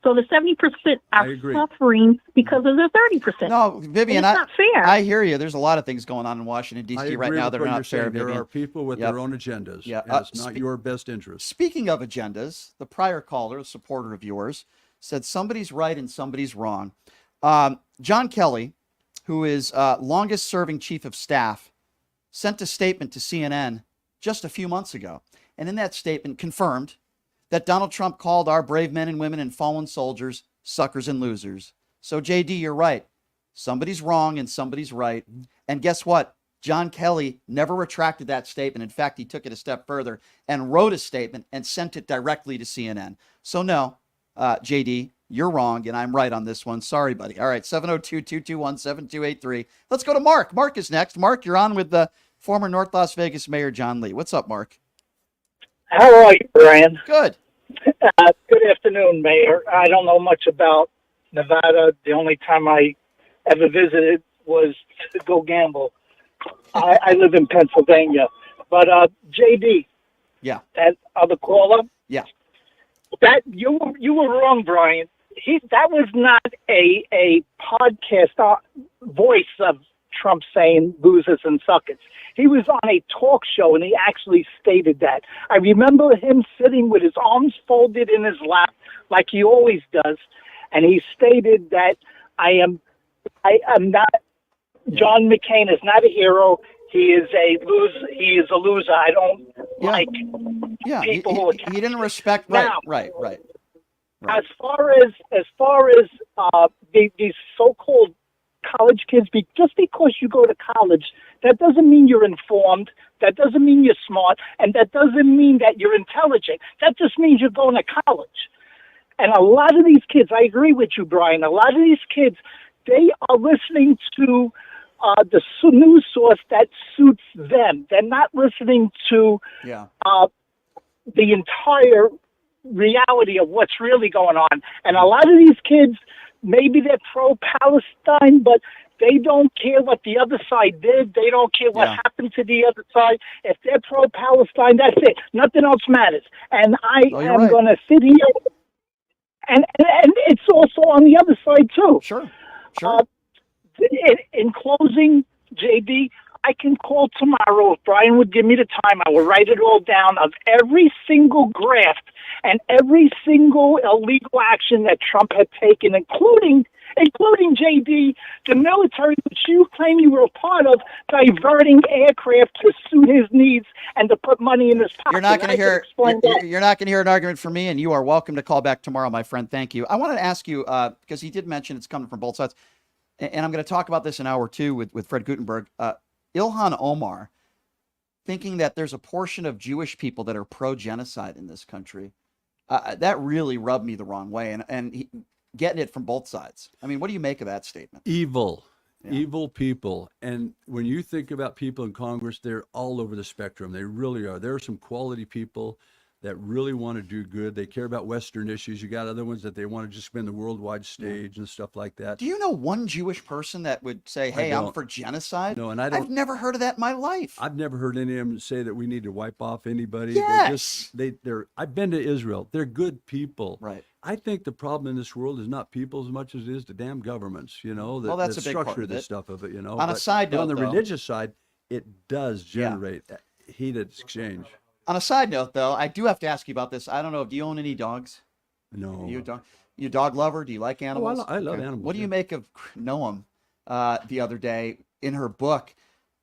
I: So the 70% are suffering because of the 30%.
A: No, Vivian,
I: it's not fair.
A: I hear you. There's a lot of things going on in Washington, D.C. right now that are not fair, Vivian.
B: There are people with their own agendas.
A: Yeah.
B: And it's not your best interest.
A: Speaking of agendas, the prior caller, a supporter of yours, said somebody's right and somebody's wrong. John Kelly, who is longest serving chief of staff, sent a statement to CNN just a few months ago. And in that statement confirmed that Donald Trump called our brave men and women and fallen soldiers suckers and losers. So JD, you're right. Somebody's wrong and somebody's right. And guess what? John Kelly never retracted that statement. In fact, he took it a step further and wrote a statement and sent it directly to CNN. So no, JD, you're wrong, and I'm right on this one. Sorry, buddy. All right, 702-221-7283. Let's go to Mark. Mark is next. Mark, you're on with the former North Las Vegas Mayor John Lee. What's up, Mark?
J: How are you, Brian?
A: Good.
J: Good afternoon, Mayor. I don't know much about Nevada. The only time I ever visited was to go gamble. I live in Pennsylvania. But JD,
A: yeah,
J: that other caller,
A: yeah,
J: that you were wrong, Brian. That was not a podcast voice of Trump saying losers and suckers. He was on a talk show, and he actually stated that. I remember him sitting with his arms folded in his lap, like he always does, and he stated that I am not. John McCain is not a hero. He is a loser. He is a loser. I don't like people who attack.
A: He didn't respect.
J: Now,
A: right.
J: As far as these so-called college kids, just because you go to college, that doesn't mean you're informed. That doesn't mean you're smart, and that doesn't mean that you're intelligent. That just means you're going to college. And a lot of these kids, I agree with you, Brian. A lot of these kids, they are listening to the news source that suits them. They're not listening to the entire reality of what's really going on. And a lot of these kids, maybe they're pro-Palestine, but they don't care what the other side did. They don't care what happened to the other side. If they're pro-Palestine, that's it. Nothing else matters. And I am going to sit here, and it's also on the other side too.
A: Sure.
J: In closing, JD, I can call tomorrow if Brian would give me the time. I will write it all down of every single graft and every single illegal action that Trump had taken, including JD, the military, which you claim you were a part of, diverting aircraft to suit his needs and to put money in his pocket.
A: You're not going to hear an argument from me, and you are welcome to call back tomorrow, my friend. Thank you. I wanted to ask you, because he did mention it's coming from both sides, and I'm going to talk about this in hour 2 with Fred Gutenberg. Ilhan Omar, thinking that there's a portion of Jewish people that are pro-genocide in this country, that really rubbed me the wrong way, and getting it from both sides. I mean, what do you make of that statement?
B: Evil people. And when you think about people in Congress, they're all over the spectrum. They really are. There are some quality people that really want to do good. They care about Western issues. You got other ones that they want to just win the worldwide stage and stuff like that.
A: Do you know one Jewish person that would say, hey, I'm for genocide?
B: No, and
A: I've never heard of that in my life.
B: I've never heard any of them say that we need to wipe off anybody.
A: Yes.
B: I've been to Israel. They're good people.
A: Right.
B: I think the problem in this world is not people as much as it is the damn governments,
A: that's a big part
B: structure
A: of
B: this
A: it.
B: stuff of it,
A: On a side note,
B: on the
A: though,
B: religious side, it does generate heated exchange.
A: On a side note, though, I do have to ask you about this. I don't know. Do you own any dogs?
B: No.
A: You a dog lover? Do you like animals?
B: I love animals.
A: What do you make of Noam the other day in her book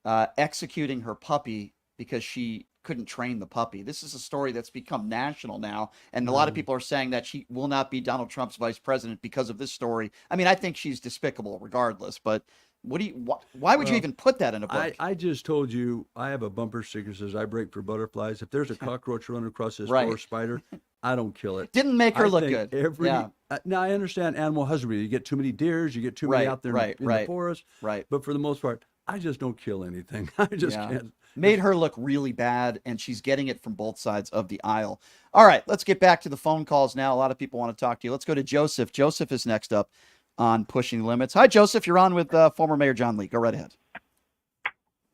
A: executing her puppy because she couldn't train the puppy? This is a story that's become national now, and a lot of people are saying that she will not be Donald Trump's vice president because of this story. I mean, I think she's despicable regardless, but why would you even put that in a book?
B: I just told you I have a bumper sticker that says I break for butterflies. If there's a cockroach running across this floor, or spider, I don't kill it.
A: Didn't make her look good.
B: Now I understand animal husbandry. You get too many deers, you get too many out there in the forest.
A: Right.
B: But for the most part, I just don't kill anything. I just can't.
A: Made her look really bad, and she's getting it from both sides of the aisle. All right, let's get back to the phone calls now. A lot of people want to talk to you. Let's go to Joseph. Joseph is next up on Pushing Limits. Hi, Joseph. You're on with former Mayor John Lee. Go right ahead.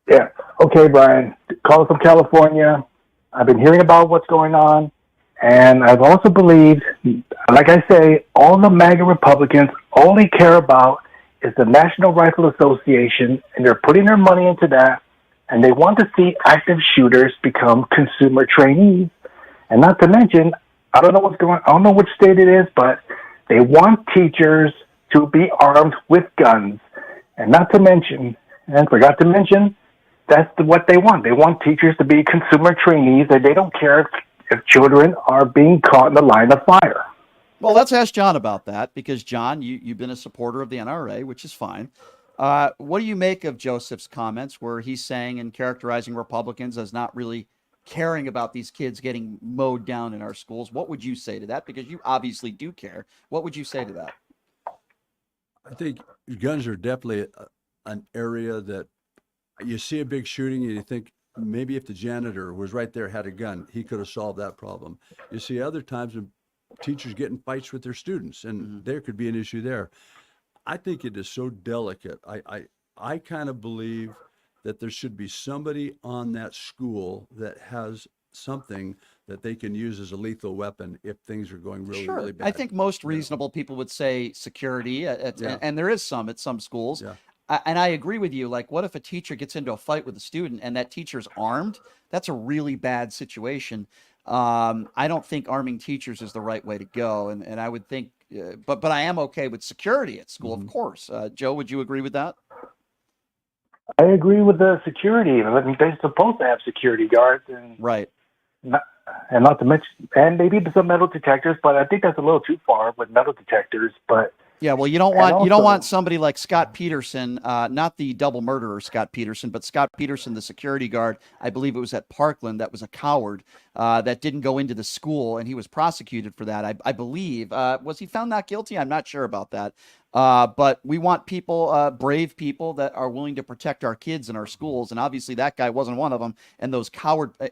K: Yeah. Okay, Brian. Calling from California. I've been hearing about what's going on, and I've also believed, like I say, all the MAGA Republicans only care about is the National Rifle Association, and they're putting their money into that, and they want to see active shooters become consumer trainees. And not to mention, I don't know which state it is, but they want teachers to be armed with guns. And not to mention, and forgot to mention, that's what they want. They want teachers to be consumer trainees, and they don't care if children are being caught in the line of fire.
A: Well, let's ask John about that, because, John, you've been a supporter of the NRA, which is fine. What do you make of Joseph's comments where he's saying and characterizing Republicans as not really caring about these kids getting mowed down in our schools? What would you say to that? Because you obviously do care. What would you say to that?
B: I think guns are definitely an area that you see a big shooting and you think maybe if the janitor was right there, had a gun, he could have solved that problem. You see other times when teachers get in fights with their students, and there could be an issue there. I think it is so delicate. I kind of believe that there should be somebody on that school that has something that they can use as a lethal weapon if things are going really, really bad.
A: I think most reasonable people would say security, and there is some at some schools.
B: Yeah.
A: And I agree with you. Like, what if a teacher gets into a fight with a student and that teacher's armed? That's a really bad situation. I don't think arming teachers is the right way to go. And I would think, but I am okay with security at school, of course. Joe, would you agree with that?
K: I agree with the security. They're supposed to have security guards, and
A: right.
K: Not to mention, and maybe some metal detectors, but I think that's a little too far with metal detectors. But
A: yeah, well, you don't want somebody like Scott Peterson, not the double murderer Scott Peterson, but Scott Peterson, the security guard. I believe it was at Parkland, that was a coward that didn't go into the school, and he was prosecuted for that. I believe was he found not guilty? I'm not sure about that. But we want people, brave people that are willing to protect our kids in our schools. And obviously that guy wasn't one of them. And those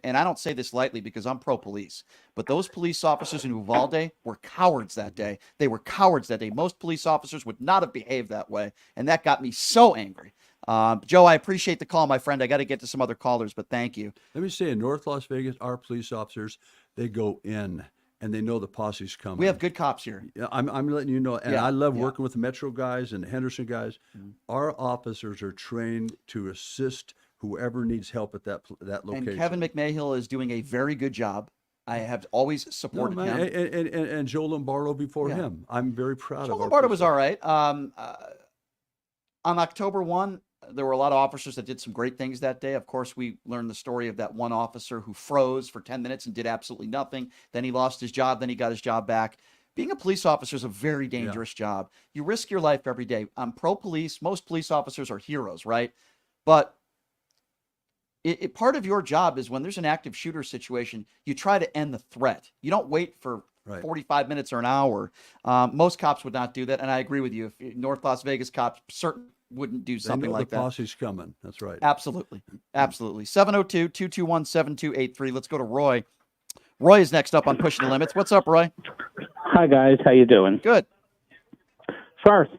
A: and I don't say this lightly because I'm pro-police, but those police officers in Uvalde were cowards that day. They were cowards that day. Most police officers would not have behaved that way. And that got me so angry. Joe, I appreciate the call, my friend. I got to get to some other callers, but thank you.
B: Let me say, in North Las Vegas, our police officers, they go in and they know the posse's coming.
A: We have good cops here.
B: Yeah, I'm letting you know, and
A: Yeah,
B: I love
A: yeah.
B: working with the Metro guys and the Henderson guys. Our officers are trained to assist whoever needs help at that location.
A: And Kevin McMahill is doing a very good job. I have always supported him.
B: And Joe Lombardo before him. I'm very proud
A: Joe
B: of
A: Lombardo was all right. On October 1, there were a lot of officers that did some great things that day. Of course, we learned the story of that one officer who froze for 10 minutes and did absolutely nothing. Then he lost his job. Then he got his job back. Being a police officer is a very dangerous job. You risk your life every day. I'm pro-police. Most police officers are heroes, right? But part of your job is when there's an active shooter situation, you try to end the threat. You don't wait for 45 minutes or an hour. Most cops would not do that. And I agree with you. If North Las Vegas cops certainly wouldn't do something like that.
B: The posse's coming. That's right.
A: Absolutely. Absolutely. 702-221-7283. Let's go to Roy. Roy is next up on Pushing the Limits. What's up, Roy?
L: Hi, guys. How you doing?
A: Good.
L: First,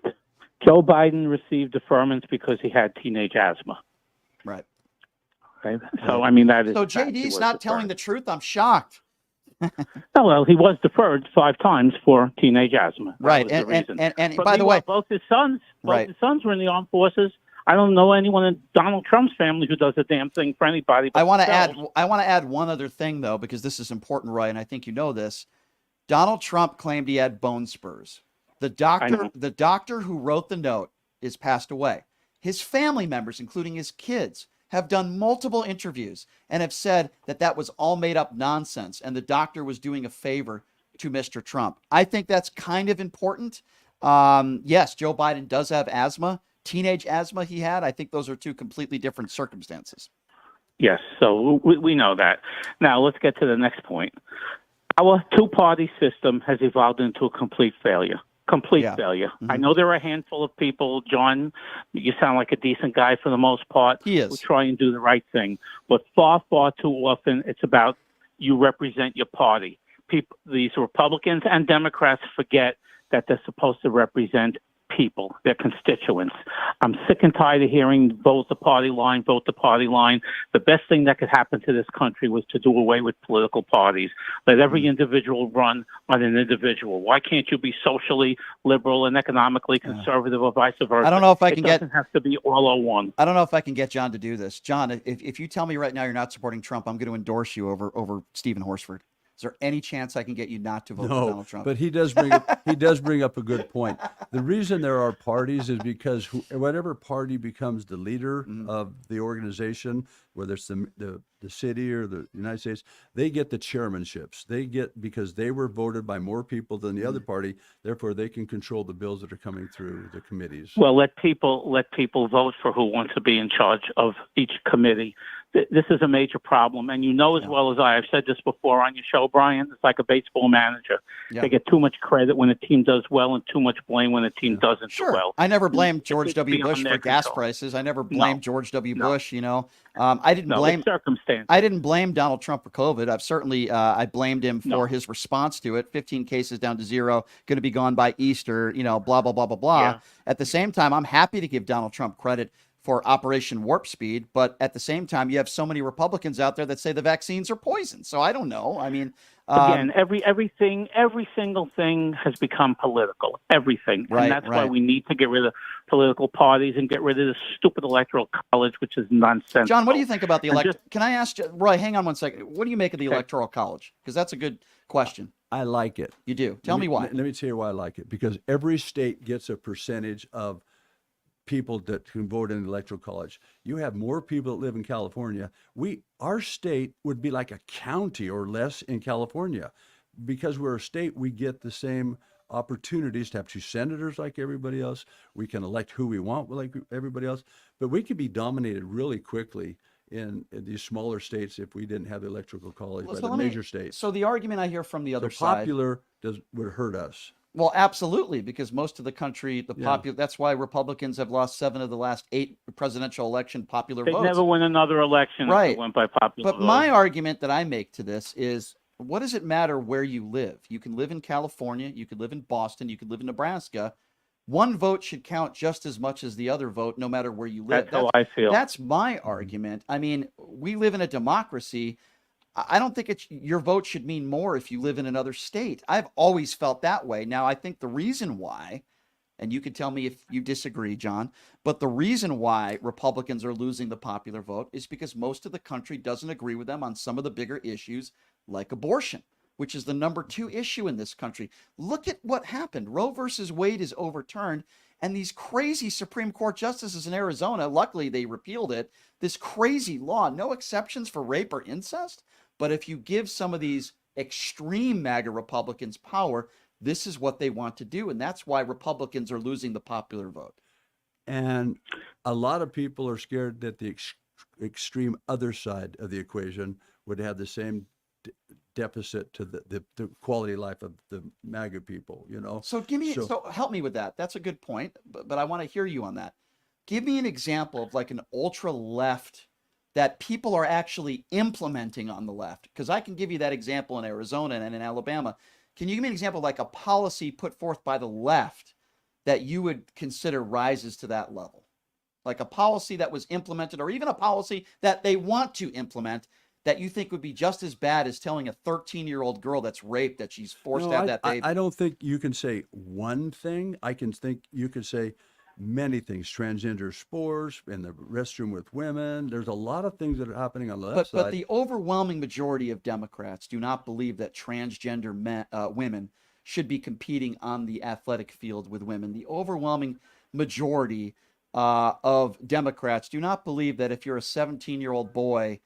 L: Joe Biden received deferments because he had teenage asthma.
A: Right.
L: Okay. So, I mean, that is...
A: So JD's not telling the truth? I'm shocked.
L: Oh, well, he was deferred 5 times for teenage asthma.
A: Right.
L: And
A: by the way,
L: both his sons were in the armed forces. I don't know anyone in Donald Trump's family who does a damn thing for anybody. But
A: I want to add one other thing though, because this is important, Roy, and I think you know this. Donald Trump claimed he had bone spurs. The doctor who wrote the note is passed away. His family members, including his kids, have done multiple interviews and have said that that was all made up nonsense and the doctor was doing a favor to Mr. Trump. I think that's kind of important. Yes, Joe Biden does have asthma, teenage asthma he had. I think those are 2 completely different circumstances.
L: Yes, so we know that. Now, let's get to the next point. Our 2-party system has evolved into a complete failure. Failure. Mm-hmm. I know there are a handful of people, John, you sound like a decent guy for the most part.
A: He is.
L: Who try and do the right thing. But far, far too often, it's about you represent your party. These Republicans and Democrats forget that they're supposed to represent people, their constituents. I'm sick and tired of hearing vote the party line, vote the party line. The best thing that could happen to this country was to do away with political parties. Let every individual run on an individual. Why can't you be socially liberal and economically conservative or vice versa?
A: I don't know if I can
L: It doesn't have to be all or one.
A: I don't know if I can get John to do this. John, if you tell me right now you're not supporting Trump, I'm going to endorse you over Stephen Horsford. Is there any chance I can get you not to vote for Donald Trump?
B: But he does bring up a good point. The reason there are parties is because whatever party becomes the leader of the organization, whether it's the city or the United States, they get the chairmanships. They get, because they were voted by more people than the other party, therefore they can control the bills that are coming through the committees.
L: Well, let people vote for who wants to be in charge of each committee. This is a major problem, and you know as well as I've said this before on your show, Brian, it's like a baseball manager. They get too much credit when a team does well and too much blame when a team doesn't do well.
A: I never blamed George W. Bush for gas prices. I never blamed George W. Bush, you know. I didn't blame
L: circumstance.
A: I didn't blame Donald Trump for COVID. I've certainly I blamed him for his response to it. 15 cases down to 0, going to be gone by Easter, you know, blah, blah, blah, blah, blah.
L: Yeah.
A: At the same time, I'm happy to give Donald Trump credit for Operation Warp Speed, but at the same time, you have so many Republicans out there that say the vaccines are poison. So I don't know. I mean,
L: again, every single thing has become political. Everything, and that's why we need to get rid of political parties and get rid of this stupid electoral college, which is nonsense.
A: John, what do you think about the Can I ask Roy? Hang on one second. What do you make of the electoral college? Because that's a good question.
B: I like it.
A: You do. Tell me why.
B: Let me tell you why I like it. Because every state gets a percentage of people that can vote in the electoral college. You have more people that live in California. Our state would be like a county or less in California. Because we're a state, we get the same opportunities to have 2 senators like everybody else. We can elect who we want like everybody else. But we could be dominated really quickly in these smaller states if we didn't have the electoral college by the major states.
A: So the argument I hear from the other side,
B: popular would hurt us.
A: Well, absolutely, because most of the country, that's why Republicans have lost 7 of the last 8 presidential election popular
L: They'd
A: votes.
L: never win another election if
A: Right.
L: it went by popular
A: But
L: vote.
A: my argument that I make to this is, what does it matter where you live? You can live in California, you could live in Boston, you could live in Nebraska. One vote should count just as much as the other vote, no matter where you live.
L: That's how I feel.
A: That's my argument. I mean, we live in a democracy. I don't think your vote should mean more if you live in another state. I've always felt that way. Now, I think the reason why, and you can tell me if you disagree, John, but the reason why Republicans are losing the popular vote is because most of the country doesn't agree with them on some of the bigger issues like abortion, which is the number 2 issue in this country. Look at what happened. Roe versus Wade is overturned, and these crazy Supreme Court justices in Arizona, luckily they repealed it, this crazy law, no exceptions for rape or incest. But if you give some of these extreme MAGA Republicans power, this is what they want to do. And that's why Republicans are losing the popular vote.
B: And a lot of people are scared that the extreme other side of the equation would have the same deficit to the quality of life of the MAGA people, you know?
A: So help me with that. That's a good point, but I want to hear you on that. Give me an example of like an ultra left that people are actually implementing on the left. Because I can give you that example in Arizona and in Alabama. Can you give me an example of like a policy put forth by the left that you would consider rises to that level? Like a policy that was implemented, or even a policy that they want to implement that you think would be just as bad as telling a 13-year-old girl that's raped that she's forced to have that baby?
B: I don't think you can say one thing. I can think you could say many things. Transgender sports, in the restroom with women. There's a lot of things that are happening on the left side.
A: But the overwhelming majority of Democrats do not believe that transgender women should be competing on the athletic field with women. The overwhelming majority of Democrats do not believe that if you're a 17-year-old boy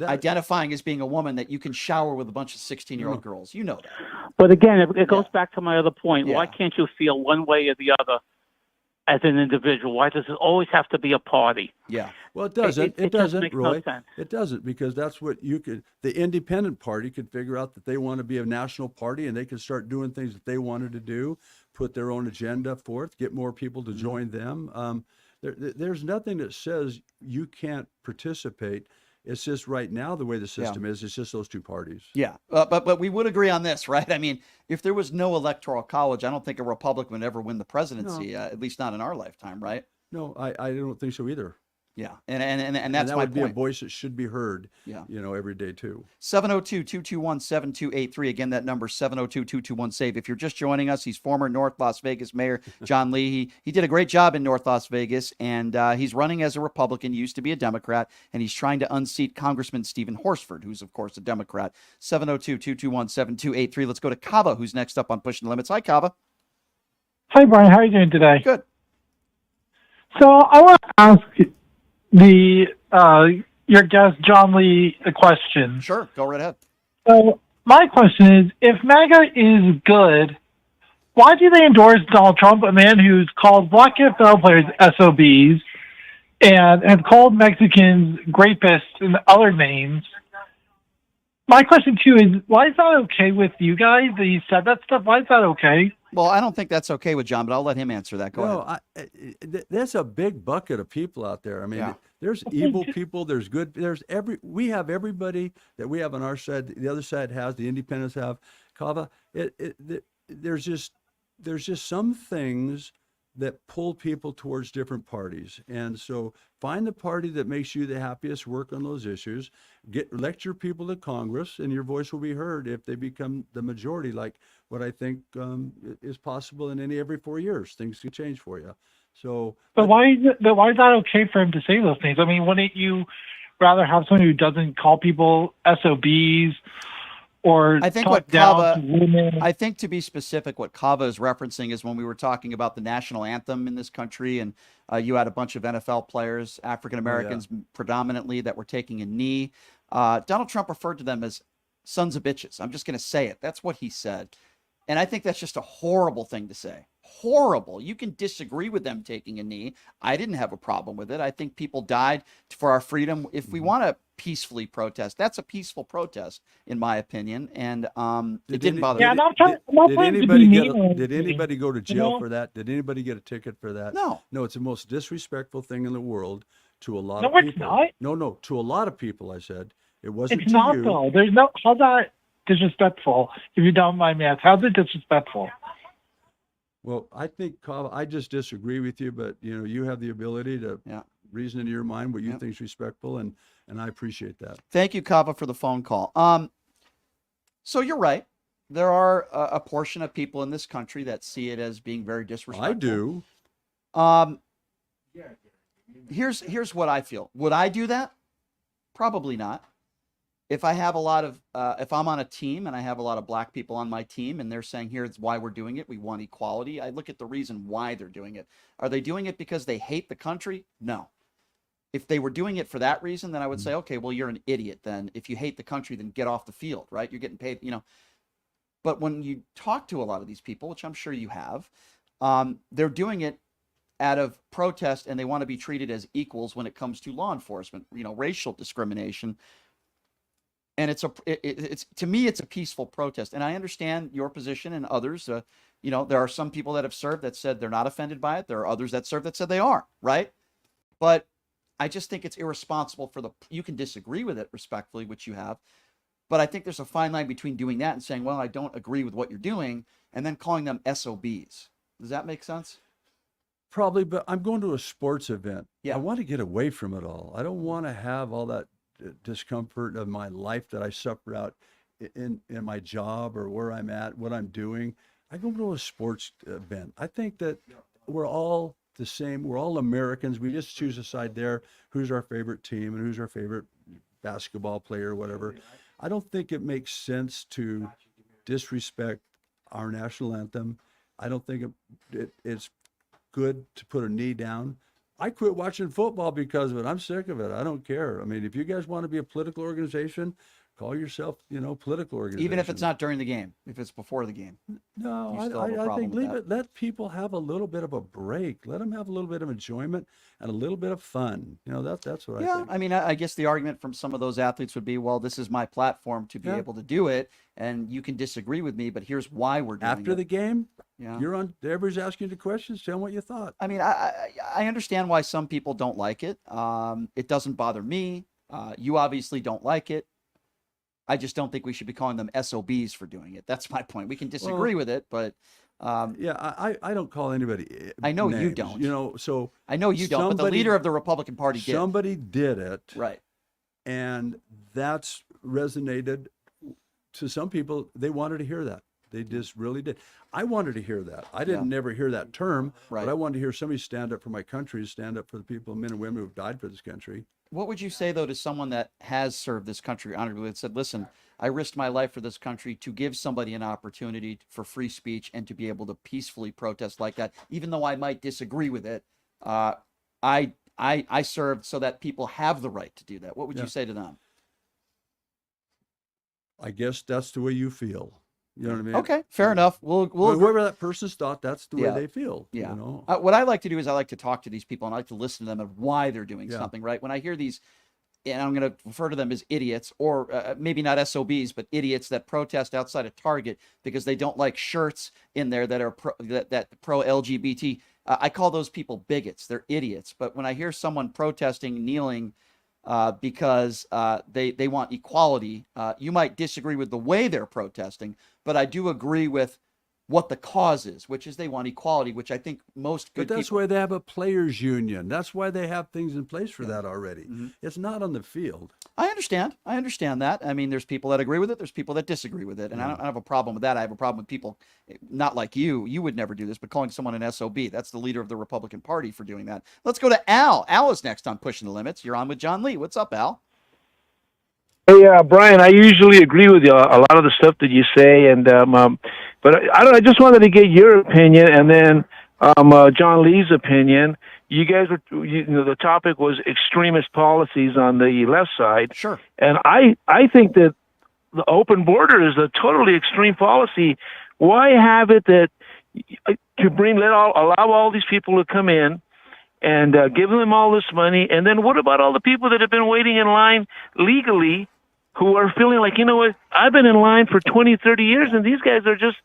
A: identifying as being a woman, that you can shower with a bunch of 16-year-old girls. You know that.
L: But again, it goes back to my other point. Why can't you feel one way or the other as an individual? Why does it always have to be a party?
A: Yeah.
B: Well, it doesn't. It doesn't,
L: makes
B: Roy.
L: no sense.
B: It doesn't, because that's what the independent party could figure out, that they want to be a national party and they can start doing things that they wanted to do, put their own agenda forth, get more people to join them. There's nothing that says you can't participate. It's just right now, the way the system is, it's just those two parties.
A: Yeah, but we would agree on this, right? I mean, if there was no electoral college, I don't think a Republican would ever win the presidency, at least not in our lifetime, right?
B: No, I don't think so either.
A: Yeah, and that's
B: that
A: my
B: would be
A: point.
B: a voice that should be heard,
A: Yeah.
B: Every day too.
A: 702-221-7283. Again, that number 702-221-SAVE. If you're just joining us, he's former North Las Vegas Mayor John Lee. He did a great job in North Las Vegas, and he's running as a Republican, used to be a Democrat, and he's trying to unseat Congressman Stephen Horsford, who's, of course, a Democrat. 702-221-7283. Let's go to Kava, who's next up on Pushing the Limits. Hi, Kava.
M: Hi, Brian. How are you doing today?
A: Good.
M: So I want to ask your guest John Lee a question.
A: Sure, go right ahead.
M: So my question is, if MAGA is good, why do they endorse Donald Trump, a man who's called black NFL players SOBs and have called Mexicans rapists and other names? My question too is, why is that okay with you guys that he said that stuff? Why is that okay?
A: Well, I don't think that's okay with John, but I'll let him answer that. Go ahead.
B: There's a big bucket of people out there. I mean, there's evil people, there's good, we have everybody that we have on our side, the other side has, the independents have. Kava, there's just some things that pull people towards different parties. And so find the party that makes you the happiest, work on those issues, elect your people to Congress, and your voice will be heard if they become the majority, like what I think is possible in every 4 years. Things can change for you. So,
M: but why is that okay for him to say those things? I mean, wouldn't you rather have someone who doesn't call people SOBs? Or
A: I think what Kava, I think to be specific, what Kava is referencing is when we were talking about the national anthem in this country, and you had a bunch of NFL players, African Americans predominantly, that were taking a knee. Donald Trump referred to them as sons of bitches. I'm just going to say it. That's what he said. And I think that's just a horrible thing to say. Horrible. You can disagree with them taking a knee. I didn't have a problem with it. I think people died for our freedom. If we want to peacefully protest, that's a peaceful protest, in my opinion. And it didn't bother me.
B: Did anybody go to jail for that? Did anybody get a ticket for that?
A: No.
B: No, it's the most disrespectful thing in the world to a lot
M: No,
B: of
M: it's
B: people.
M: not.
B: No, to a lot of people, I said. It wasn't
M: It's
B: to
M: not
B: you.
M: though. There's no. How's that disrespectful? If you don't mind me asking, how's it disrespectful?
B: Well, I think, I just disagree with you, but you have the ability to reason in your mind what you think is respectful, and I appreciate that.
A: Thank you, Kava, for the phone call. So you're right. There are a portion of people in this country that see it as being very disrespectful.
B: I do.
A: Here's what I feel. Would I do that? Probably not. If I have a lot of, if I'm on a team and I have a lot of black people on my team and they're saying, here's why we're doing it, we want equality, I look at the reason why they're doing it. Are they doing it because they hate the country? No. If they were doing it for that reason, then I would say, okay, well, you're an idiot then. If you hate the country, then get off the field, right? You're getting paid, But when you talk to a lot of these people, which I'm sure you have, they're doing it out of protest, and they want to be treated as equals when it comes to law enforcement, racial discrimination. And it's to me, it's a peaceful protest. And I understand your position and others. There are some people that have served that said they're not offended by it. There are others that served that said they are, right? But I just think it's irresponsible you can disagree with it respectfully, which you have. But I think there's a fine line between doing that and saying, well, I don't agree with what you're doing, and then calling them SOBs. Does that make sense?
B: Probably, but I'm going to a sports event.
A: Yeah.
B: I want to get away from it all. I don't want to have all that discomfort of my life that I suffer out in my job or where I'm at, what I'm doing. I go to a sports event. I think that we're all the same. We're all Americans. We just choose a side there. Who's our favorite team and who's our favorite basketball player or whatever. I don't think it makes sense to disrespect our national anthem. I don't think it's good to put a knee down. I quit watching football because of it. I'm sick of it. I don't care. I mean, if you guys want to be a political organization, call yourself, political organization.
A: Even if it's not during the game, if it's before the game.
B: No, I think leave it. Let people have a little bit of a break. Let them have a little bit of enjoyment and a little bit of fun. That's what I think.
A: I mean, I guess the argument from some of those athletes would be, well, this is my platform to be able to do it, and you can disagree with me, but here's why we're doing it.
B: After the game,
A: yeah,
B: you're on. Everybody's asking you the questions. Tell them what you thought.
A: I mean, I understand why some people don't like it. It doesn't bother me. You obviously don't like it. I just don't think we should be calling them SOBs for doing it. That's my point. We can disagree with it, but
B: I don't call anybody.
A: I know
B: names,
A: you don't.
B: So
A: I know you don't. But the leader of the Republican Party did.
B: Somebody did it,
A: right?
B: And that's resonated to some people. They wanted to hear that. They just really did. I wanted to hear that. I didn't never hear that term, but I wanted to hear somebody stand up for my country, stand up for the people, men and women who've died for this country.
A: What would you say, though, to someone that has served this country honorably and said, listen, I risked my life for this country to give somebody an opportunity for free speech and to be able to peacefully protest like that, even though I might disagree with it. I served so that people have the right to do that. What would you say to them?
B: I guess that's the way you feel. You know what I mean?
A: Okay, fair enough. We'll
B: whoever that person's thought, that's the way they feel.
A: Yeah.
B: You know?
A: What I like to do is I like to talk to these people and I like to listen to them and why they're doing something, right? When I hear these, and I'm going to refer to them as idiots, or maybe not SOBs, but idiots that protest outside of Target because they don't like shirts in there that are pro LGBT. I call those people bigots. They're idiots. But when I hear someone protesting, kneeling, because they want equality, you might disagree with the way they're protesting, but I do agree with what the cause is, which is they want equality, which I think most good
B: But that's
A: people...
B: why they have a players union. That's why they have things in place for that already. It's not on the field.
A: I understand that. I mean, there's people that agree with it. There's people that disagree with it. And I don't have a problem with that. I have a problem with people, not like you. You would never do this, but calling someone an SOB. That's the leader of the Republican Party for doing that. Let's go to Al. Al is next on Pushing the Limits. You're on with John Lee. What's up, Al?
N: Hey, Brian, I usually agree with you a lot of the stuff that you say, and but I just wanted to get your opinion, and then John Lee's opinion. You guys were, the topic was extremist policies on the left side.
A: Sure.
N: And I think that the open border is a totally extreme policy Why have it that allow all these people to come in and give them all this money, and then what about all the people that have been waiting in line legally, who are feeling like, you know what, I've been in line for 20, 30 years, and these guys are just.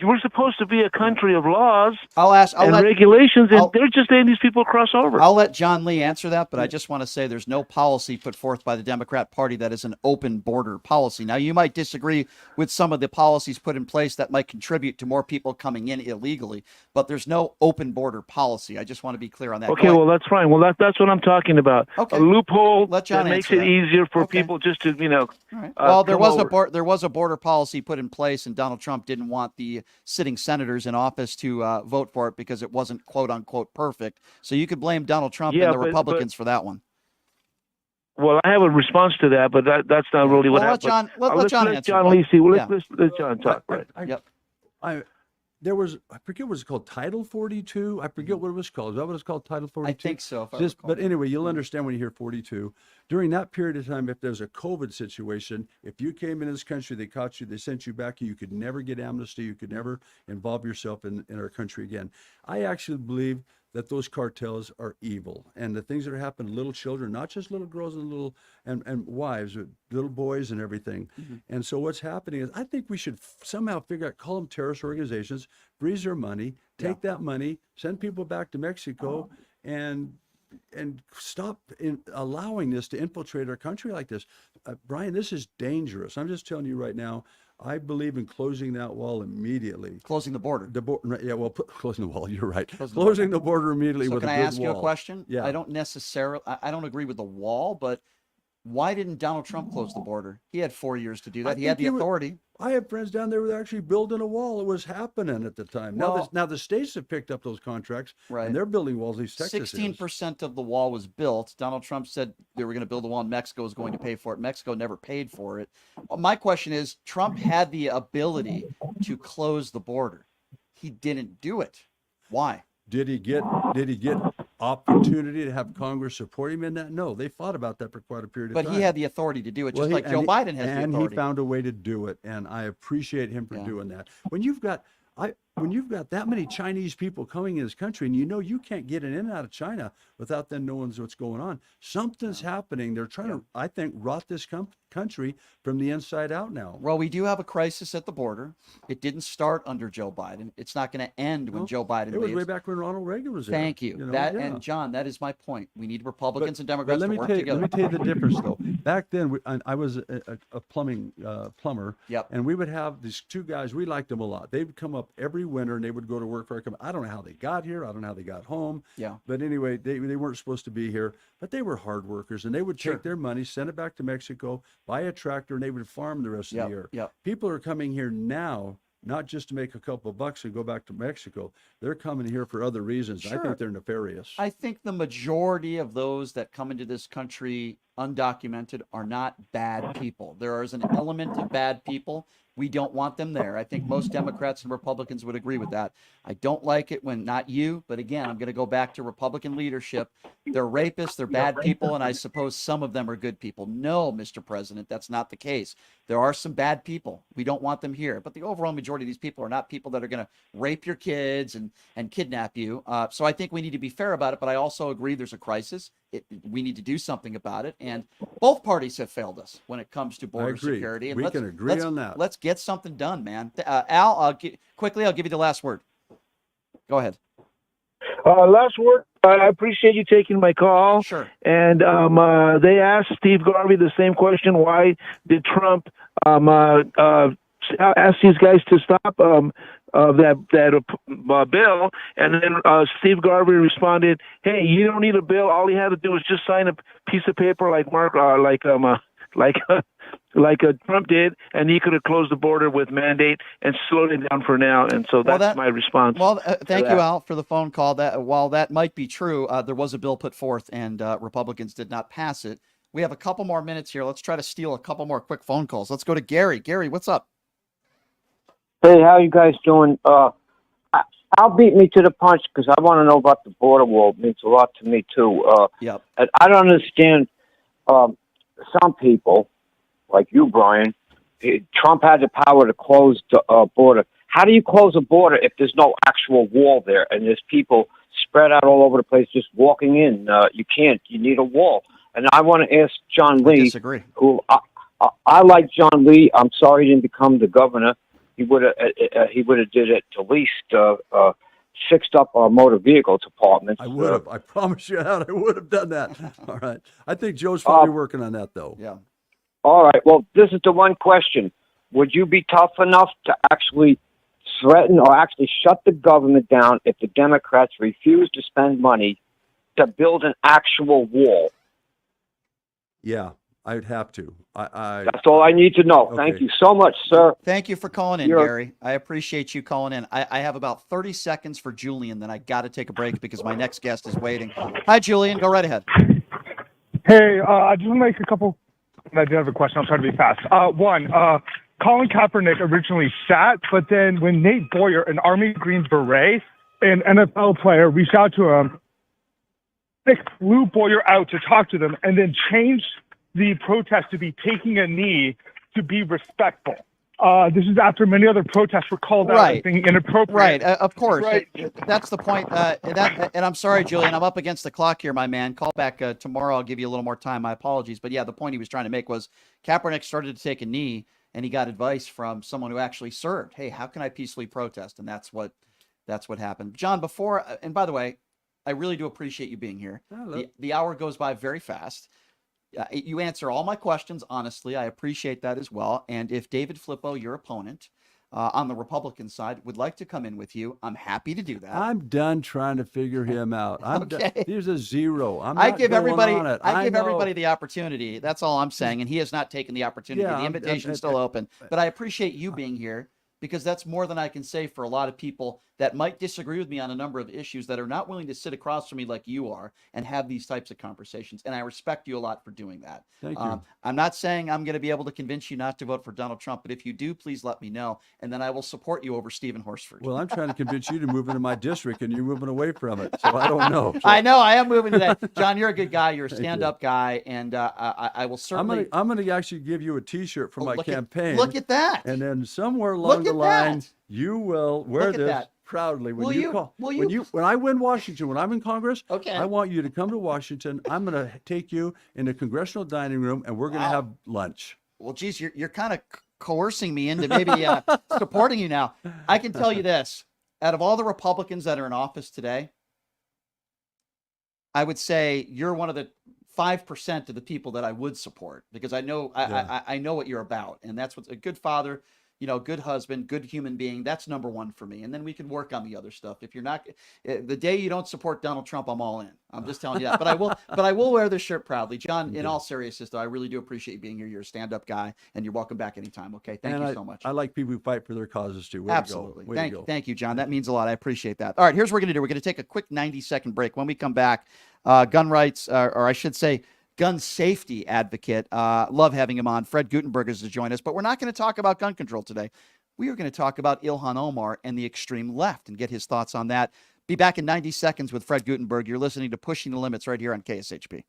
N: We're supposed to be a country of laws and regulations, and they're just letting these people cross over.
A: I'll let John Lee answer that, but I just want to say there's no policy put forth by the Democrat Party that is an open border policy. Now, you might disagree with some of the policies put in place that might contribute to more people coming in illegally, but there's no open border policy. I just want to be clear on that.
N: Okay, well, that's fine. Well, that's what I'm talking about.
A: Okay.
N: A loophole
A: that
N: makes it easier for people just to,
A: All right. Well, there was a border policy put in place, and Donald Trump didn't want the sitting senators in office to vote for it because it wasn't quote unquote perfect. So you could blame Donald Trump and the Republicans for that one.
N: Well, I have a response to that, but that's not really what happened.
A: Let John answer.
N: John Lee see. Let John talk.
B: There was, I forget what it's called, Title 42. I forget what it was called. Is that what it's called, Title 42?
A: I think so.
B: But anyway, you'll understand when you hear 42. During that period of time, if there's a COVID situation, if you came into this country, they caught you, they sent you back, you could never get amnesty, you could never involve yourself in our country again. I actually believe that those cartels are evil, and the things that are happening to little children, not just little girls and little and wives, but little boys and everything. And so what's happening is, I think we should somehow figure out, call them terrorist organizations, freeze their money, take that money, send people back to Mexico, and stop allowing this to infiltrate our country like this. Brian, this is dangerous. I'm just telling you right now. I believe in closing that wall immediately.
A: Closing the border.
B: Closing the wall. You're right. Closing the border immediately with a good wall.
A: Can I ask you a question?
B: Yeah.
A: I don't agree with the wall, but why didn't Donald Trump close the border? He had 4 years to do that. He had the authority.
B: I have friends down there who were actually building a wall. It was happening at the time. Now the states have picked up those contracts, and they're building walls. These Texas
A: 16% of the wall was built. Donald Trump said they were going to build a wall, and Mexico was going to pay for it. Mexico never paid for it. My question is, Trump had the ability to close the border. He didn't do it. Why?
B: Did he get opportunity to have Congress support him in that? No, they fought about that for quite a period of time.
A: But he had the authority to do it, just like Joe Biden has the authority.
B: And he found a way to do it, and I appreciate him for doing that. When you've got that many Chinese people coming in this country, and you can't get in and out of China without them knowing what's going on, something's happening. They're trying to, I think, rot this country from the inside out now.
A: Well, we do have a crisis at the border. It didn't start under Joe Biden. It's not going to end when Joe Biden leaves.
B: It was way back when Ronald Reagan was there.
A: Thank you. And John, that is my point. We need Republicans and Democrats to work together.
B: Let me tell you the difference, though. Back then, I was a plumber, and we would have these two guys. We liked them a lot. They would come up every winter, and they would go to work for our company. I don't know how they got here. I don't know how they got home. But anyway, they weren't supposed to be here. But they were hard workers, and they would take their money, send it back to Mexico, buy a tractor, and they would farm the rest of the year. People are coming here now, not just to make a couple of bucks and go back to Mexico. They're coming here for other reasons. I think they're nefarious.
A: I think the majority of those that come into this country undocumented are not bad people. There is an element of bad people. We don't want them there. I think most Democrats and Republicans would agree with that. I don't like it when, not you, but again, I'm going to go back to Republican leadership. They're rapists, they're bad people, and I suppose some of them are good people. No, Mr. President, that's not the case. There are some bad people. We don't want them here. But the overall majority of these people are not people that are going to rape your kids and kidnap you. So I think we need to be fair about it, but I also agree there's a crisis. We need to do something about it. And both parties have failed us when it comes to border security. And
B: we can agree on that.
A: Let's get something done, man. Al, I'll give you the last word. Go ahead.
N: Last word. I appreciate you taking my call.
A: Sure.
N: And they asked Steve Garvey the same question. Why did Trump ask these guys to stop that bill? And then Steve Garvey responded, "Hey, you don't need a bill. All he had to do was just sign a piece of paper like Trump did, and he could have closed the border with mandate and slowed it down for now." And so that's my response.
A: Well, thank you, Al, for the phone call. That while that might be true, there was a bill put forth, and Republicans did not pass it. We have a couple more minutes here. Let's try to steal a couple more quick phone calls. Let's go to Gary. Gary, what's up?
O: Hey, how you guys doing? I'll beat me to the punch because I want to know about the border wall. It means a lot to me, too. I don't understand some people, like you, Brian. Trump had the power to close the border. How do you close a border if there's no actual wall there and there's people spread out all over the place just walking in? You can't. You need a wall. And I want to ask John Lee,
A: disagree.
O: who I like John Lee. I'm sorry he didn't become the governor. He would have did it at least fixed up our motor vehicle department.
B: I would have. I promise you that I would have done that. All right. I think Joe's probably working on that, though.
A: Yeah.
O: All right. Well, this is the one question. Would you be tough enough to actually threaten or actually shut the government down if the Democrats refuse to spend money to build an actual wall?
B: Yeah, I'd have to.
O: That's all I need to know.
B: Okay.
O: Thank you so much, sir.
A: Thank you for calling in, Gary. I appreciate you calling in. I have about 30 seconds for Julian, then I got to take a break because my next guest is waiting. Hi, Julian. Go right ahead.
P: Hey, I just want to make a couple. I do have a question. I'll try to be fast. One, Colin Kaepernick originally sat, but then when Nate Boyer, an Army Green Beret, an NFL player, reached out to him, they flew Boyer out to talk to them and then changed the protest to be taking a knee to be respectful. This is after many other protests were called out as being inappropriate.
A: Right, of course.
P: Right.
A: That's the point. And I'm sorry, Julian, I'm up against the clock here, my man. Call back tomorrow. I'll give you a little more time. My apologies. But yeah, the point he was trying to make was Kaepernick started to take a knee and he got advice from someone who actually served. Hey, how can I peacefully protest? And that's what happened. John, before, and by the way, I really do appreciate you being here. The hour goes by very fast. You answer all my questions honestly. I appreciate that as well. And if David Flippo, your opponent on the Republican side, would like to come in with you, I'm happy to do that.
B: I'm done trying to figure him out. Here's a zero.
A: I give everybody the opportunity. That's all I'm saying. And he has not taken the opportunity.
B: Yeah,
A: the invitation's still open. But I appreciate you being here, because that's more than I can say for a lot of people that might disagree with me on a number of issues that are not willing to sit across from me like you are and have these types of conversations. And I respect you a lot for doing that.
B: Thank you.
A: I'm not saying I'm going to be able to convince you not to vote for Donald Trump, but if you do, please let me know. And then I will support you over Stephen Horsford.
B: Well, I'm trying to convince you to move into my district and you're moving away from it. So I don't know. So.
A: I know I am moving to that. John, you're a good guy. You're a stand-up guy. And I will certainly.
B: I'm going to actually give you a T-shirt for my campaign.
A: Look at that.
B: And then somewhere along the line, you will wear this proudly when when I win Washington, when I'm in Congress.
A: Okay.
B: I want you to come to Washington. I'm going to take you in the congressional dining room and we're going to have lunch.
A: Well, geez, you're kind of coercing me into maybe supporting you now. I can tell you this: out of all the Republicans that are in office today, I would say you're one of the 5% of the people that I would support, because I know I know what you're about, and that's what's a good father. Good husband, good human being. That's number one for me. And then we can work on the other stuff. If you're not, the day you don't support Donald Trump, I'm all in. I'm just telling you that. But I will wear this shirt proudly. John, in all seriousness, though, I really do appreciate you being here. You're a stand-up guy, and you're welcome back anytime. Okay, thank you so much.
B: I like people who fight for their causes too.
A: Absolutely. Thank you, John. That means a lot. I appreciate that. All right, here's what we're going to do. We're going to take a quick 90-second break. When we come back, gun rights, or I should say, gun safety advocate. Love having him on. Fred Gutenberg is to join us, but we're not going to talk about gun control today. We are going to talk about Ilhan Omar and the extreme left and get his thoughts on that. Be back in 90 seconds with Fred Gutenberg. You're listening to Pushing the Limits right here on KSHP.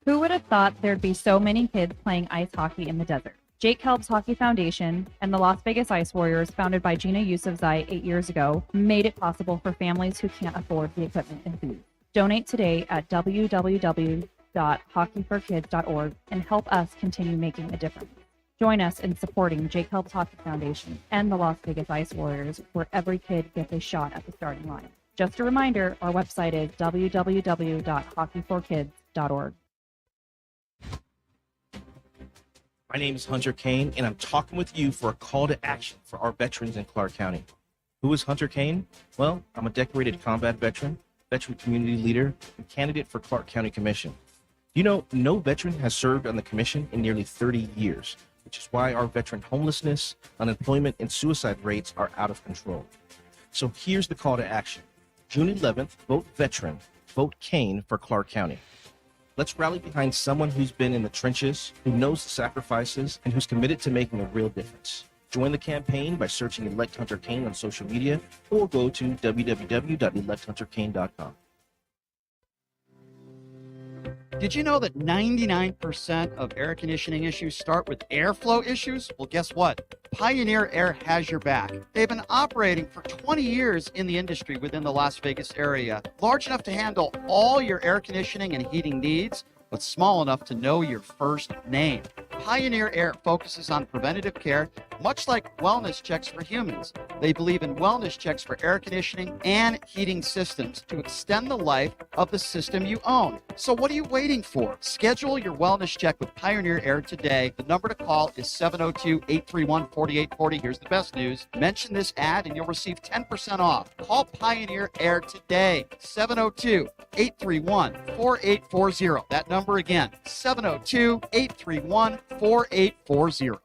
D: Who would have thought there'd be so many kids playing ice hockey in the desert? Jake Helps Hockey Foundation and the Las Vegas Ice Warriors, founded by Gina Yusufzai 8 years ago, made it possible for families who can't afford the equipment and food. Donate today at www.hockeyforkids.org and help us continue making a difference. Join us in supporting Jake Helps Hockey Foundation and the Las Vegas Ice Warriors, where every kid gets a shot at the starting line. Just a reminder, our website is www.hockeyforkids.org.
G: My name is Hunter Kane, and I'm talking with you for a call to action for our veterans in Clark County. Who is Hunter Kane? Well, I'm a decorated combat veteran community leader, and candidate for Clark County Commission. No veteran has served on the commission in nearly 30 years, which is why our veteran homelessness, unemployment, and suicide rates are out of control. So here's the call to action. June 11th, vote veteran, vote Kane for Clark County. Let's rally behind someone who's been in the trenches, who knows the sacrifices, and who's committed to making a real difference. Join the campaign by searching Elect Hunter Kane on social media, or go to www.electhunterkane.com.
A: Did you know that 99% of air conditioning issues start with airflow issues? Well, guess what? Pioneer Air has your back. They've been operating for 20 years in the industry within the Las Vegas area, large enough to handle all your air conditioning and heating needs, but small enough to know your first name. Pioneer Air focuses on preventative care, much like wellness checks for humans. They believe in wellness checks for air conditioning and heating systems to extend the life of the system you own. So what are you waiting for? Schedule your wellness check with Pioneer Air today. The number to call is 702-831-4840. Here's the best news. Mention this ad and you'll receive 10% off. Call Pioneer Air today. 702-831-4840. That number again, 702-831-4840.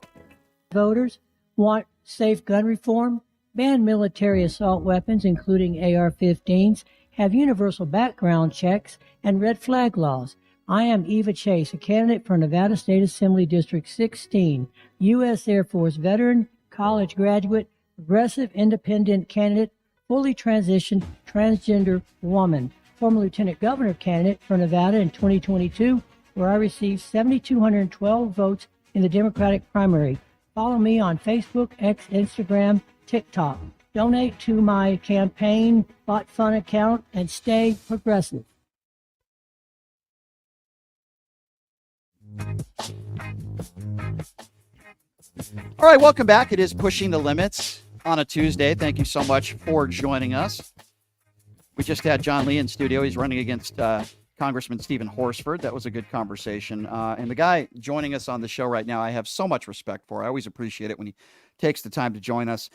E: Voters want safe gun reform, ban military assault weapons, including AR-15s, have universal background checks, and red flag laws. I am Eva Chase, a candidate for Nevada State Assembly District 16, U.S. Air Force veteran, college graduate, progressive independent candidate, fully transitioned transgender woman, former lieutenant governor candidate for Nevada in 2022, where I received 7,212 votes in the Democratic primary. Follow me on Facebook, X, Instagram, TikTok. Donate to my campaign bot fun account and stay progressive.
A: All right, welcome back. It is Pushing the Limits on a Tuesday. Thank you so much for joining us. We just had John Lee in studio. He's running against Congressman Stephen Horsford. That was a good conversation. And the guy joining us on the show right now, I have so much respect for. I always appreciate it when he takes the time to join us.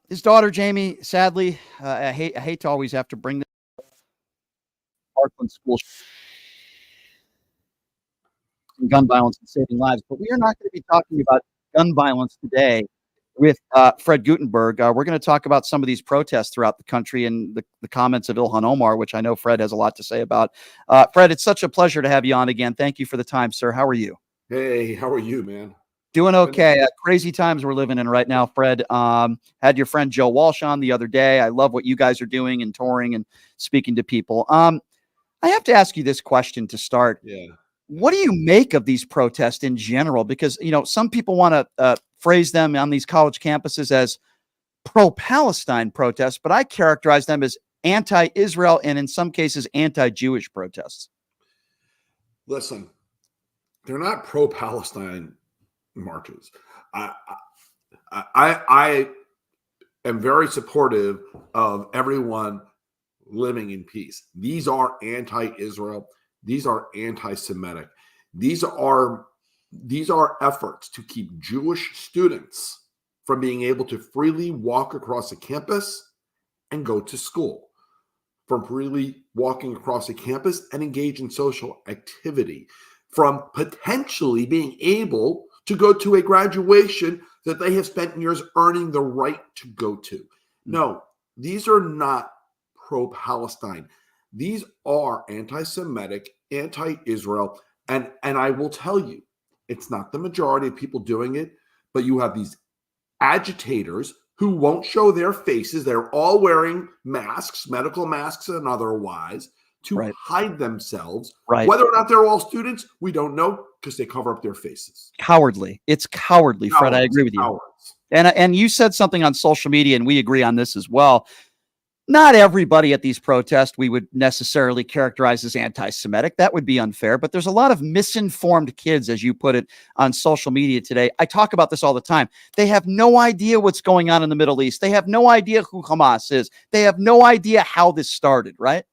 A: His daughter, Jamie, sadly, I hate to always have to bring this Parkland School gun violence and saving lives, but we are not going to be talking about gun violence today with Fred Gutenberg. We're going to talk about some of these protests throughout the country and the comments of Ilhan Omar, which I know Fred has a lot to say about. Fred, it's such a pleasure to have you on again. Thank you for the time, sir. How are you?
Q: Hey, how are you, man?
A: Doing okay. Crazy times we're living in right now, Fred. Had your friend Joe Walsh on the other day. I love what you guys are doing and touring and speaking to people. I have to ask you this question to start.
Q: Yeah.
A: What do you make of these protests in general? Because, you know, some people want to phrase them on these college campuses as pro-Palestine protests, but I characterize them as anti-Israel and in some cases anti-Jewish protests.
Q: Listen, they're not pro-Palestine marches. I am very supportive of everyone living in peace. These are anti-Israel. These are anti-Semitic. These are efforts to keep Jewish students from being able to freely walk across a campus and go to school, from freely walking across a campus and engage in social activity, from potentially being able to go to a graduation that they have spent years earning the right to go to. No, these are not pro-Palestine. These are anti-Semitic, anti-Israel, and I will tell you, it's not the majority of people doing it, but you have these agitators who won't show their faces. They're all wearing masks, medical masks and otherwise, to hide themselves. Whether or not they're all students, we don't know because they cover up their faces.
A: Cowardly. It's cowardly, Fred. I agree with you. And you said something on social media, and we agree on this as well. Not everybody at these protests we would necessarily characterize as anti-Semitic. That would be unfair, but there's a lot of misinformed kids, as you put it, on social media today. I talk about this all the time. They have no idea what's going on in the Middle East. They have no idea who Hamas is. They have no idea how this started, right?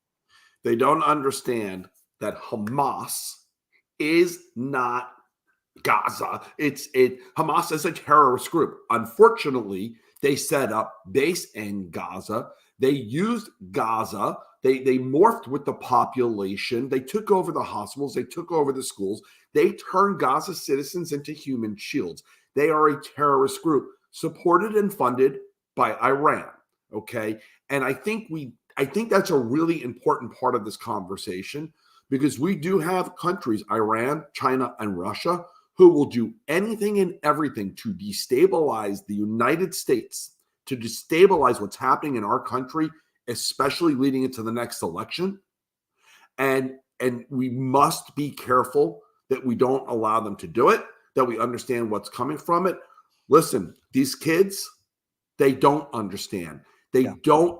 Q: They don't understand that Hamas is not Gaza. Hamas is a terrorist group. Unfortunately, they set up base in Gaza. They used Gaza. They morphed with the population. They took over the hospitals. They took over the schools. They turned Gaza citizens into human shields. They are a terrorist group supported and funded by Iran. Okay. And I think that's a really important part of this conversation, because we do have countries, Iran, China, and Russia, who will do anything and everything to destabilize the United States, to destabilize what's happening in our country, especially leading into the next election. And and we must be careful that we don't allow them to do it, that we understand what's coming from it. Listen, these kids, they don't understand. They don't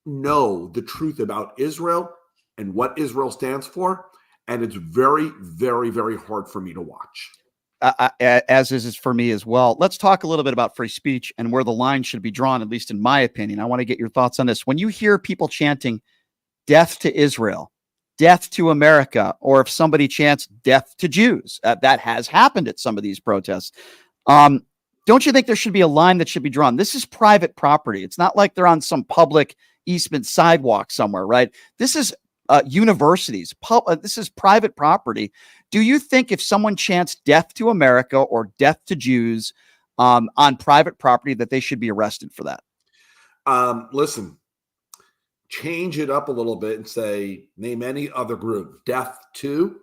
Q: know the truth about Israel and what Israel stands for. And it's very, very, very hard for me to watch.
A: As is for me as well. Let's talk a little bit about free speech and where the line should be drawn, at least in my opinion. I want to get your thoughts on this. When you hear people chanting death to Israel, death to America, or if somebody chants death to Jews, that has happened at some of these protests. Don't you think there should be a line that should be drawn? This is private property. It's not like they're on some public Eastman sidewalk somewhere, right? This is universities. This is private property. Do you think if someone chants death to America or death to Jews on private property that they should be arrested for that?
Q: Listen, change it up a little bit and say, name any other group, death to,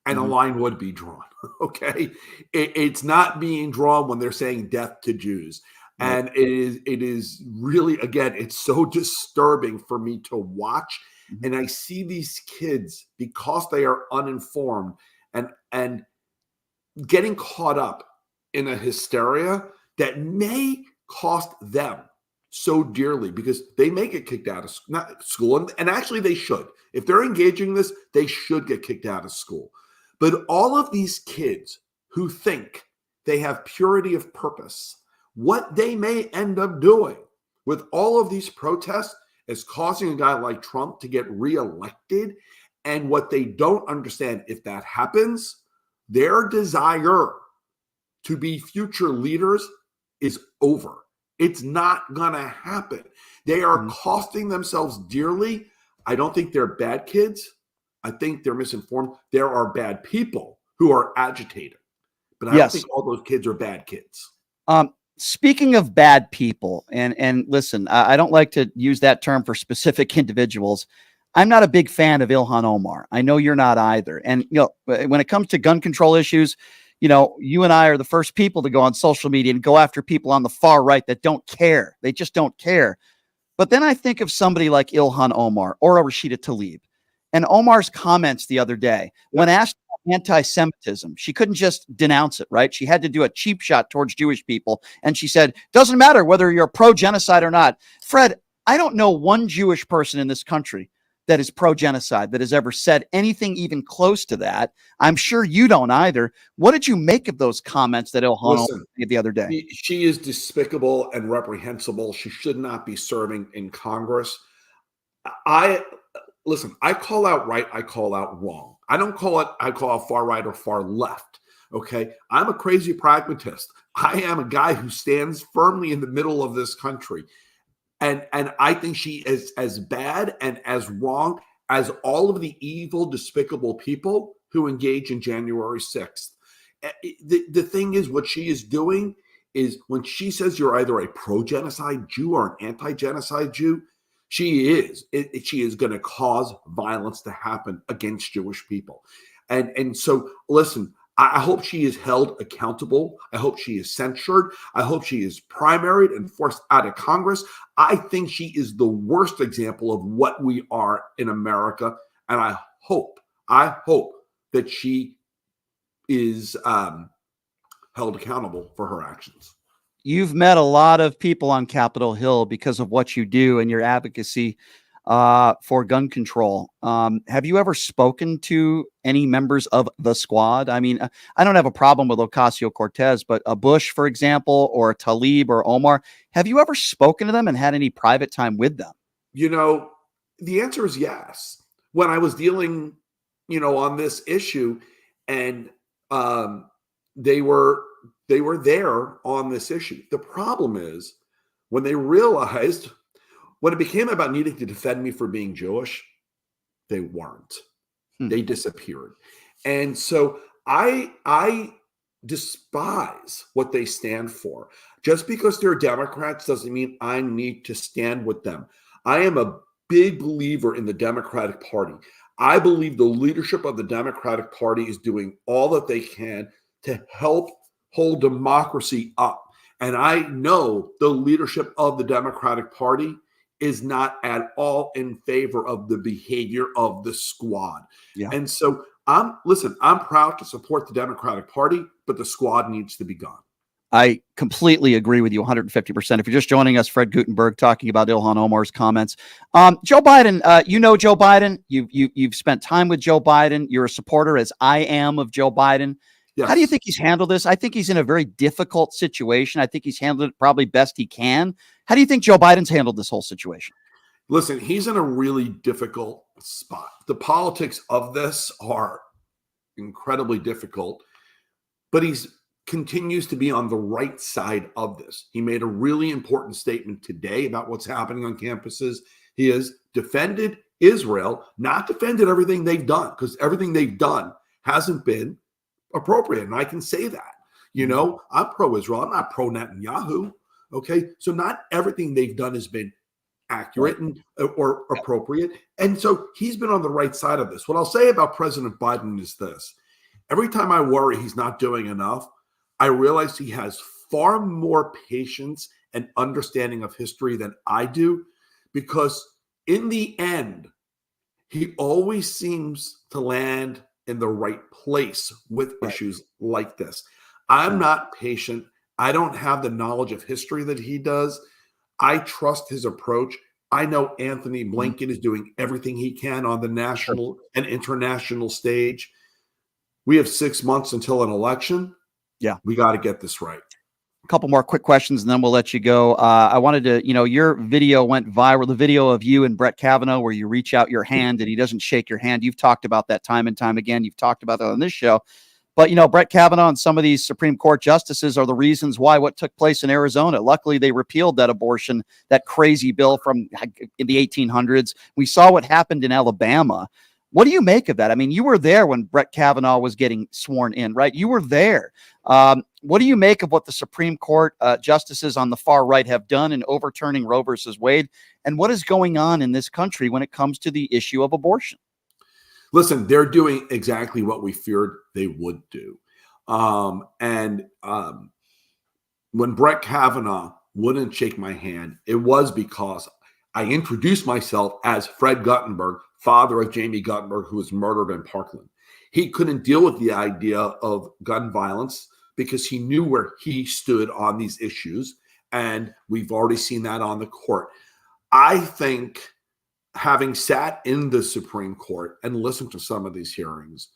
Q: and a line would be drawn. Okay. It's not being drawn when they're saying death to Jews. And it is really, again, it's so disturbing for me to watch. And I see these kids, because they are uninformed and getting caught up in a hysteria that may cost them so dearly, because they may get kicked out of school. And actually they should. If they're engaging in this, they should get kicked out of school. But all of these kids who think they have purity of purpose, what they may end up doing with all of these protests is causing a guy like Trump to get reelected. And what they don't understand, if that happens, their desire to be future leaders is over. It's not going to happen. They are costing themselves dearly. I don't think they're bad kids. I think they're misinformed. There are bad people who are agitated. But I don't think all those kids are bad kids.
A: Speaking of bad people, and listen, I don't like to use that term for specific individuals. I'm not a big fan of Ilhan Omar. I know you're not either. And when it comes to gun control issues, you and I are the first people to go on social media and go after people on the far right that don't care. They just don't care. But then I think of somebody like Ilhan Omar or a Rashida Tlaib, and Omar's comments the other day when asked anti-Semitism, she couldn't just denounce it, right? She had to do a cheap shot towards Jewish people. And she said, doesn't matter whether you're pro-genocide or not. Fred, I don't know one Jewish person in this country that is pro-genocide that has ever said anything even close to that. I'm sure you don't either. What did you make of those comments that Ilhan made the other day?
Q: She is despicable and reprehensible. She should not be serving in Congress. Listen, I call out right, I call out wrong. I call out far right or far left. Okay. I'm a crazy pragmatist. I am a guy who stands firmly in the middle of this country. And I think she is as bad and as wrong as all of the evil, despicable people who engage in January 6th. The thing is, what she is doing is when she says you're either a pro-genocide Jew or an anti-genocide Jew, she is going to cause violence to happen against Jewish people. And so, listen, I hope she is held accountable. I hope she is censured. I hope she is primaried and forced out of Congress. I think she is the worst example of what we are in America. And I hope that she is held accountable for her actions.
A: You've met a lot of people on Capitol Hill because of what you do and your advocacy for gun control. Have you ever spoken to any members of the squad? I mean, I don't have a problem with Ocasio-Cortez, but a Bush, for example, or a Tlaib or Omar, have you ever spoken to them and had any private time with them?
Q: The answer is yes. When I was dealing, on this issue, and they were there on this issue. The problem is when they realized, when it became about needing to defend me for being Jewish, they weren't. They disappeared. And so I despise what they stand for. Just because they're Democrats doesn't mean I need to stand with them. I am a big believer in the Democratic Party. I believe the leadership of the Democratic Party is doing all that they can to help hold democracy up. And I know the leadership of the Democratic Party is not at all in favor of the behavior of the squad.
A: Yeah.
Q: And so I'm proud to support the Democratic Party, but the squad needs to be gone.
A: I completely agree with you 150%. If you're just joining us, Fred Gutenberg talking about Ilhan Omar's comments. Joe Biden, you know Joe Biden. You've spent time with Joe Biden. You're a supporter, as I am, of Joe Biden. Yes. How do you think he's handled this? I think he's in a very difficult situation. I think he's handled it probably best he can. How do you think Joe Biden's handled this whole situation?
Q: Listen, he's in a really difficult spot. The politics of this are incredibly difficult, but he's continues to be on the right side of this. He made a really important statement today about what's happening on campuses. He has defended Israel, not defended everything they've done, because everything they've done hasn't been appropriate. And I can say that. You know, I'm pro-Israel. I'm not pro-Netanyahu. Okay. So not everything they've done has been accurate and or appropriate. And so he's been on the right side of this. What I'll say about President Biden is this. Every time I worry he's not doing enough, I realize he has far more patience and understanding of history than I do, because in the end, he always seems to land in the right place with issues like this. I'm not patient. I don't have the knowledge of history that he does. I trust his approach. I know Anthony Blinken is doing everything he can on the national and international stage. We have 6 months until an election.
A: Yeah.
Q: We got to get this right.
A: A couple more quick questions and then we'll let you go. I wanted to, your video went viral, the video of you and Brett Kavanaugh where you reach out your hand and he doesn't shake your hand. You've talked about that time and time again. You've talked about that on this show. But, Brett Kavanaugh and some of these Supreme Court justices are the reasons why what took place in Arizona. Luckily, they repealed that abortion, that crazy bill from in the 1800s. We saw what happened in Alabama. What do you make of that? I mean, you were there when Brett Kavanaugh was getting sworn in, right? You were there. What do you make of what the Supreme Court justices on the far right have done in overturning Roe versus Wade? And what is going on in this country when it comes to the issue of abortion?
Q: Listen, they're doing exactly what we feared they would do. When Brett Kavanaugh wouldn't shake my hand, it was because I introduced myself as Fred Guttenberg, father of Jamie Guttenberg, who was murdered in Parkland. He couldn't deal with the idea of gun violence because he knew where he stood on these issues. And we've already seen that on the court. I think, having sat in the Supreme Court and listened to some of these hearings,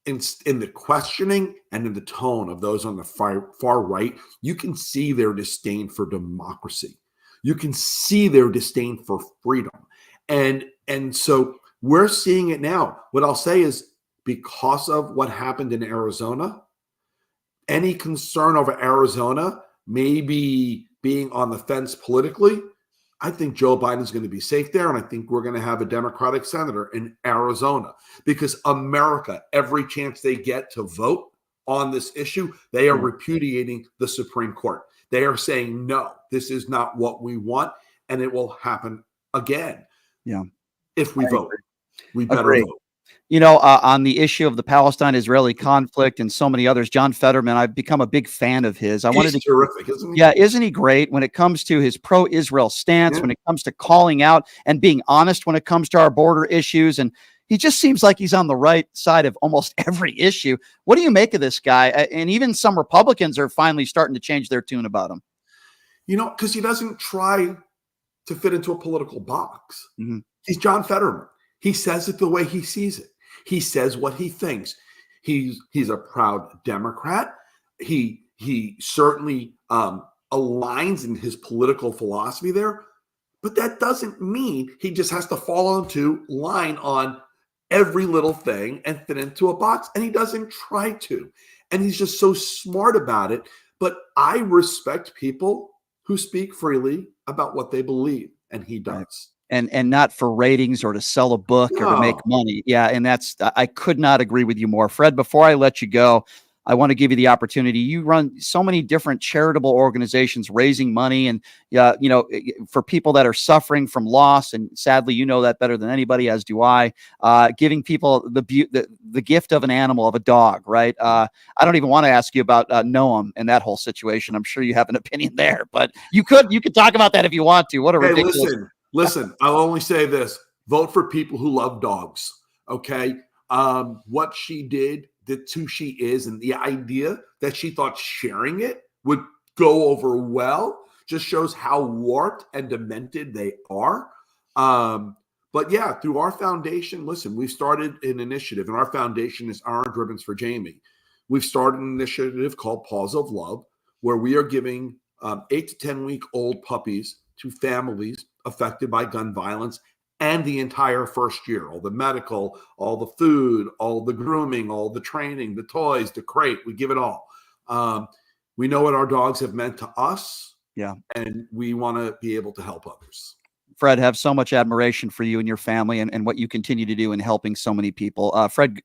Q: in the questioning and in the tone of those on the far right, you can see their disdain for democracy. You can see their disdain for freedom. And so we're seeing it now. What I'll say is, because of what happened in Arizona, any concern over Arizona maybe being on the fence politically, I think Joe Biden's going to be safe there. And I think we're going to have a Democratic senator in Arizona, because America, every chance they get to vote on this issue, they are repudiating the Supreme Court. They are saying, no, this is not what we want. And it will happen again.
A: Yeah.
Q: If we vote, we better vote.
A: On the issue of the Palestine-Israeli conflict and so many others, John Fetterman, I've become a big fan of his.
Q: He's terrific, isn't he?
A: Yeah, isn't he great when it comes to his pro-Israel stance, when it comes to calling out and being honest when it comes to our border issues? And he just seems like he's on the right side of almost every issue. What do you make of this guy? And even some Republicans are finally starting to change their tune about him.
Q: Because he doesn't try to fit into a political box.
A: Mm-hmm.
Q: He's John Fetterman. He says it the way he sees it. He says what he thinks. He's a proud Democrat. He certainly aligns in his political philosophy there, but that doesn't mean he just has to fall into line on every little thing and fit into a box. And he doesn't try to. And he's just so smart about it. But I respect people who speak freely about what they believe, and he does.
A: Right. And not for ratings or to sell a book or to make money. Yeah, and I could not agree with you more. Fred, before I let you go, I want to give you the opportunity. You run so many different charitable organizations raising money and, for people that are suffering from loss. And sadly, you know that better than anybody, as do I, giving people the gift of an animal, of a dog, right? I don't even want to ask you about Noam and that whole situation. I'm sure you have an opinion there, but you could talk about that if you want to. What a ridiculous.
Q: Listen, Listen, I'll only say this: vote for people who love dogs. Okay, what she did, that's who she is, and the idea that she thought sharing it would go over well just shows how warped and demented they are. But yeah, through our foundation, listen, we've started an initiative, and our foundation is Orange Ribbons for Jamie. We've started an initiative called Paws of Love, where we are giving 8 to 10-week-old puppies to families affected by gun violence and the entire first year, all the medical, all the food, all the grooming, all the training, the toys, the crate, we give it all. We know what our dogs have meant to us.
A: Yeah.
Q: And we want to be able to help others.
A: Fred, have so much admiration for you and your family and what you continue to do in helping so many people. Fred,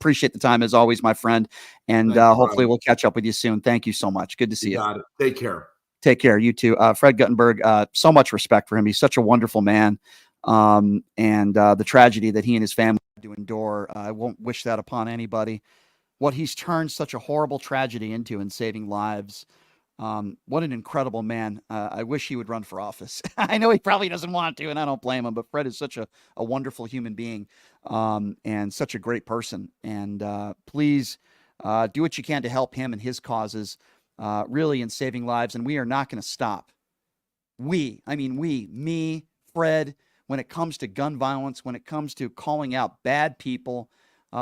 A: appreciate the time as always, my friend. And hopefully we'll catch up with you soon. Thank you so much. Good to see you.
Q: Got it. Take care.
A: Take care. You too. Fred Guttenberg, so much respect for him. He's such a wonderful man. And the tragedy that he and his family had to endure, I won't wish that upon anybody. What he's turned such a horrible tragedy into in saving lives. What an incredible man. I wish he would run for office. I know he probably doesn't want to, and I don't blame him, but Fred is such a wonderful human being and such a great person. And please do what you can to help him and his causes really in saving lives. And we are not going to stop. Me, Fred, when it comes to gun violence, when it comes to calling out bad people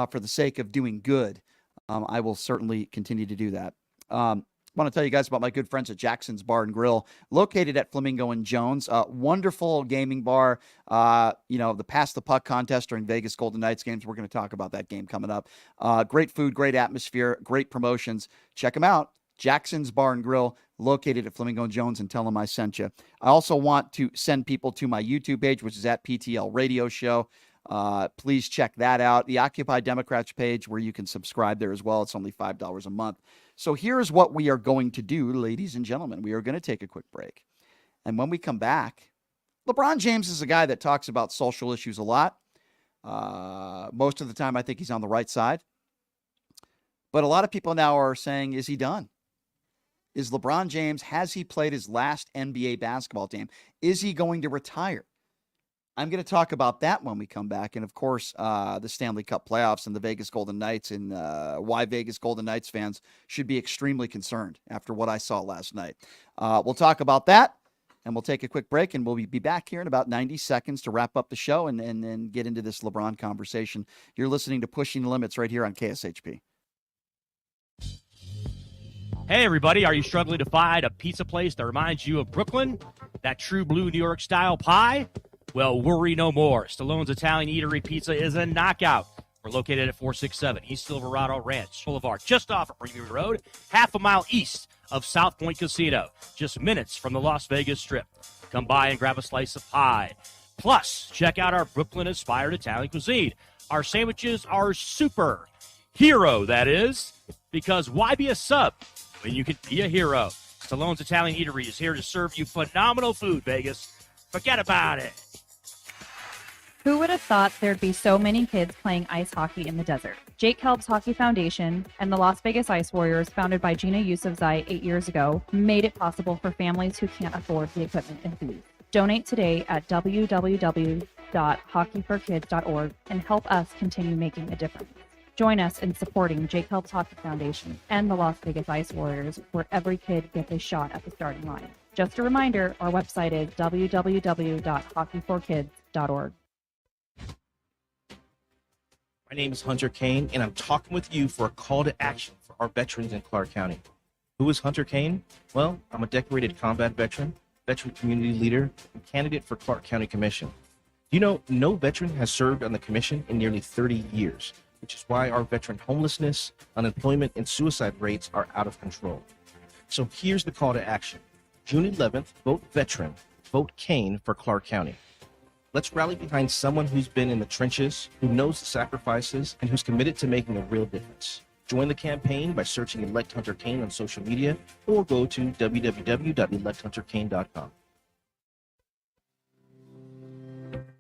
A: for the sake of doing good, I will certainly continue to do that. I want to tell you guys about my good friends at Jackson's Bar and Grill, located at Flamingo and Jones. Wonderful gaming bar. The Pass the Puck contest during Vegas Golden Knights games. We're going to talk about that game coming up. Great food, great atmosphere, great promotions. Check them out. Jackson's Bar and Grill, located at Flamingo and Jones, and tell them I sent you. I also want to send people to my YouTube page, which is at PTL Radio Show. Please check that out. The Occupy Democrats page, where you can subscribe there as well. It's only $5 a month. So here's what we are going to do, ladies and gentlemen. We are going to take a quick break. And when we come back, LeBron James is a guy that talks about social issues a lot. Most of the time, I think he's on the right side. But a lot of people now are saying, is he done? Is LeBron James, has he played his last NBA basketball game? Is he going to retire? I'm going to talk about that when we come back. And, of course, the Stanley Cup playoffs and the Vegas Golden Knights and why Vegas Golden Knights fans should be extremely concerned after what I saw last night. We'll talk about that, and we'll take a quick break, and we'll be back here in about 90 seconds to wrap up the show and then get into this LeBron conversation. You're listening to Pushing the Limits right here on KSHP.
R: Hey, everybody, are you struggling to find a pizza place that reminds you of Brooklyn? That true blue New York style pie? Well, worry no more. Stallone's Italian Eatery Pizza is a knockout. We're located at 467 East Silverado Ranch Boulevard, just off of Premium Road, half a mile east of South Point Casino, just minutes from the Las Vegas Strip. Come by and grab a slice of pie. Plus, check out our Brooklyn-inspired Italian cuisine. Our sandwiches are super. Hero, that is. Because why be a sub when you can be a hero? Stallone's Italian Eatery is here to serve you phenomenal food, Vegas. Forget about it.
D: Who would have thought there'd be so many kids playing ice hockey in the desert? Jake Helps Hockey Foundation and the Las Vegas Ice Warriors, founded by Gina Yusufzai 8 years ago, made it possible for families who can't afford the equipment and food. Donate today at www.hockeyforkids.org and help us continue making a difference. Join us in supporting Jake Helps Hockey Foundation and the Las Vegas Ice Warriors, where every kid gets a shot at the starting line. Just a reminder, our website is www.hockeyforkids.org.
G: My name is Hunter Kane, and I'm talking with you for a call to action for our veterans in Clark County. Who is Hunter Kane? Well, I'm a decorated combat veteran, veteran community leader, and candidate for Clark County Commission. You know, no veteran has served on the commission in nearly 30 years, which is why our veteran homelessness, unemployment, and suicide rates are out of control. So here's the call to action. June 11th, vote veteran, vote Kane for Clark County. Let's rally behind someone who's been in the trenches, who knows the sacrifices, and who's committed to making a real difference. Join the campaign by searching Elect Hunter Kane on social media or go to www.electhunterkane.com.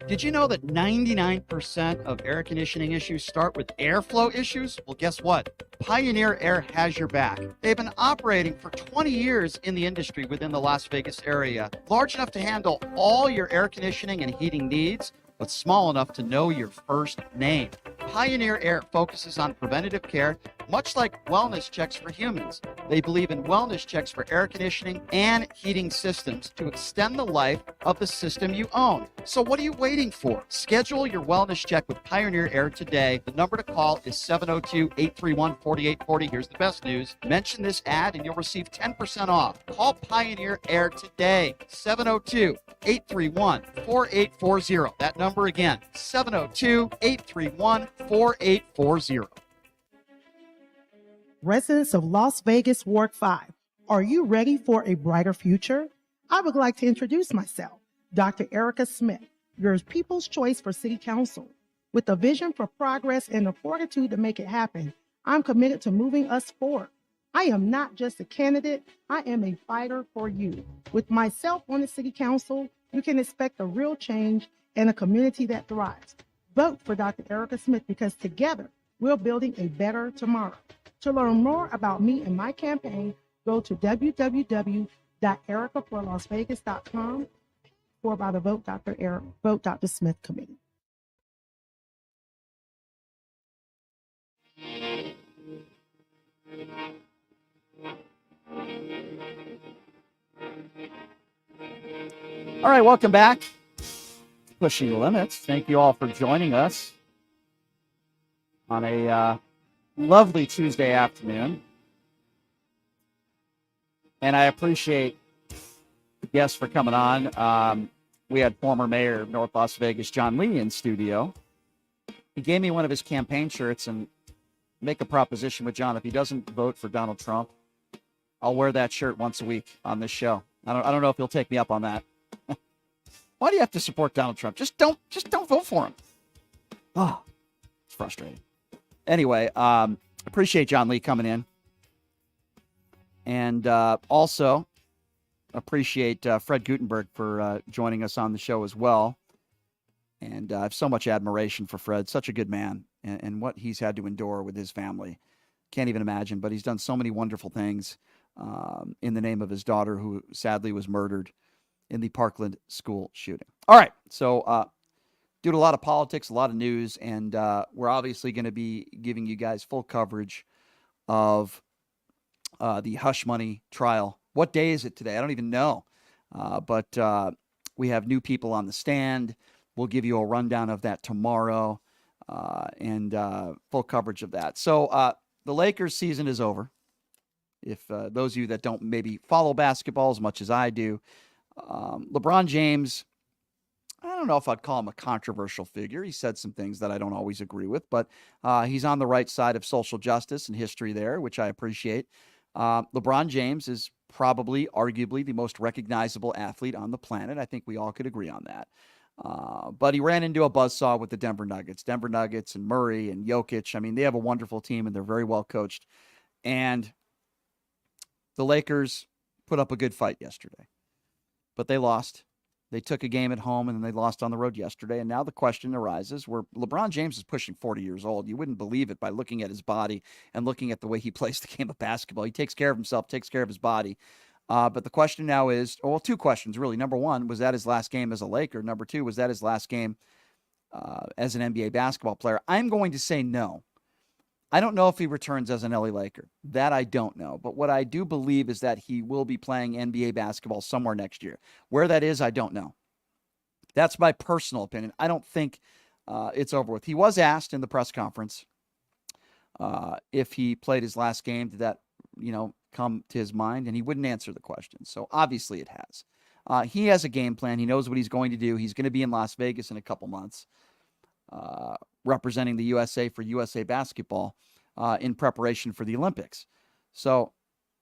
A: Did you know that 99% of air conditioning issues start with airflow issues? Well, guess what? Pioneer Air has your back. They've been operating for 20 years in the industry within the Las Vegas area, large enough to handle all your air conditioning and heating needs, but small enough to know your first name. Pioneer Air focuses on preventative care, much like wellness checks for humans. They believe in wellness checks for air conditioning and heating systems to extend the life of the system you own. So what are you waiting for? Schedule your wellness check with Pioneer Air today. The number to call is 702-831-4840. Here's the best news. Mention this ad and you'll receive 10% off. Call Pioneer Air today. 702-831-4840. That number again, 702-831-4840.
F: Residents of Las Vegas Ward 5, are you ready for a brighter future? I would like to introduce myself, Dr. Erica Smith, your people's choice for City Council. With a vision for progress and the fortitude to make it happen, I'm committed to moving us forward. I am not just a candidate, I am a fighter for you. With myself on the City Council, you can expect a real change and a community that thrives. Vote for Dr. Erica Smith because together we're building a better tomorrow. To learn more about me and my campaign, go to www.ericaforlasvegas.com or by the Vote Dr. Smith Committee.
A: All right, welcome back. Pushing the Limits. Thank you all for joining us on a lovely Tuesday afternoon. And I appreciate the guests for coming on. We had former mayor of North Las Vegas, John Lee, in studio. He gave me one of his campaign shirts and make a proposition with John. If he doesn't vote for Donald Trump, I'll wear that shirt once a week on this show. I don't know if he'll take me up on that. Why do you have to support Donald Trump? Just don't vote for him. Oh, it's frustrating. Anyway, appreciate John Lee coming in. And also appreciate Fred Gutenberg for joining us on the show as well. And I have so much admiration for Fred, such a good man, and what he's had to endure with his family. Can't even imagine, but he's done so many wonderful things in the name of his daughter, who sadly was murdered in the Parkland school shooting. All right, so due to a lot of politics, a lot of news, and we're obviously going to be giving you guys full coverage of the hush money trial. What day is it today? I don't even know. But we have new people on the stand. We'll give you a rundown of that tomorrow and full coverage of that. So the Lakers season is over. If those of you that don't maybe follow basketball as much as I do, LeBron James, I don't know if I'd call him a controversial figure. He said some things that I don't always agree with, but he's on the right side of social justice and history there, which I appreciate. LeBron James is probably, arguably, the most recognizable athlete on the planet. I think we all could agree on that. But he ran into a buzzsaw with the Denver Nuggets. Denver Nuggets and Murray and Jokic. I mean, they have a wonderful team, and they're very well coached. And the Lakers put up a good fight yesterday. But they lost. They took a game at home, and then they lost on the road yesterday. And now the question arises where LeBron James is pushing 40 years old. You wouldn't believe it by looking at his body and looking at the way he plays the game of basketball. He takes care of himself, takes care of his body. But the question now is, well, two questions, really. Number one, was that his last game as a Laker? Number two, was that his last game as an NBA basketball player? I'm going to say no. I don't know if he returns as an LA Laker. That I don't know. But what I do believe is that he will be playing NBA basketball somewhere next year. Where that is, I don't know. That's my personal opinion. I don't think it's over with. He was asked in the press conference if he played his last game. Did that, come to his mind? And he wouldn't answer the question. So obviously it has. He has a game plan. He knows what he's going to do. He's going to be in Las Vegas in a couple months, representing the USA for USA Basketball in preparation for the Olympics. So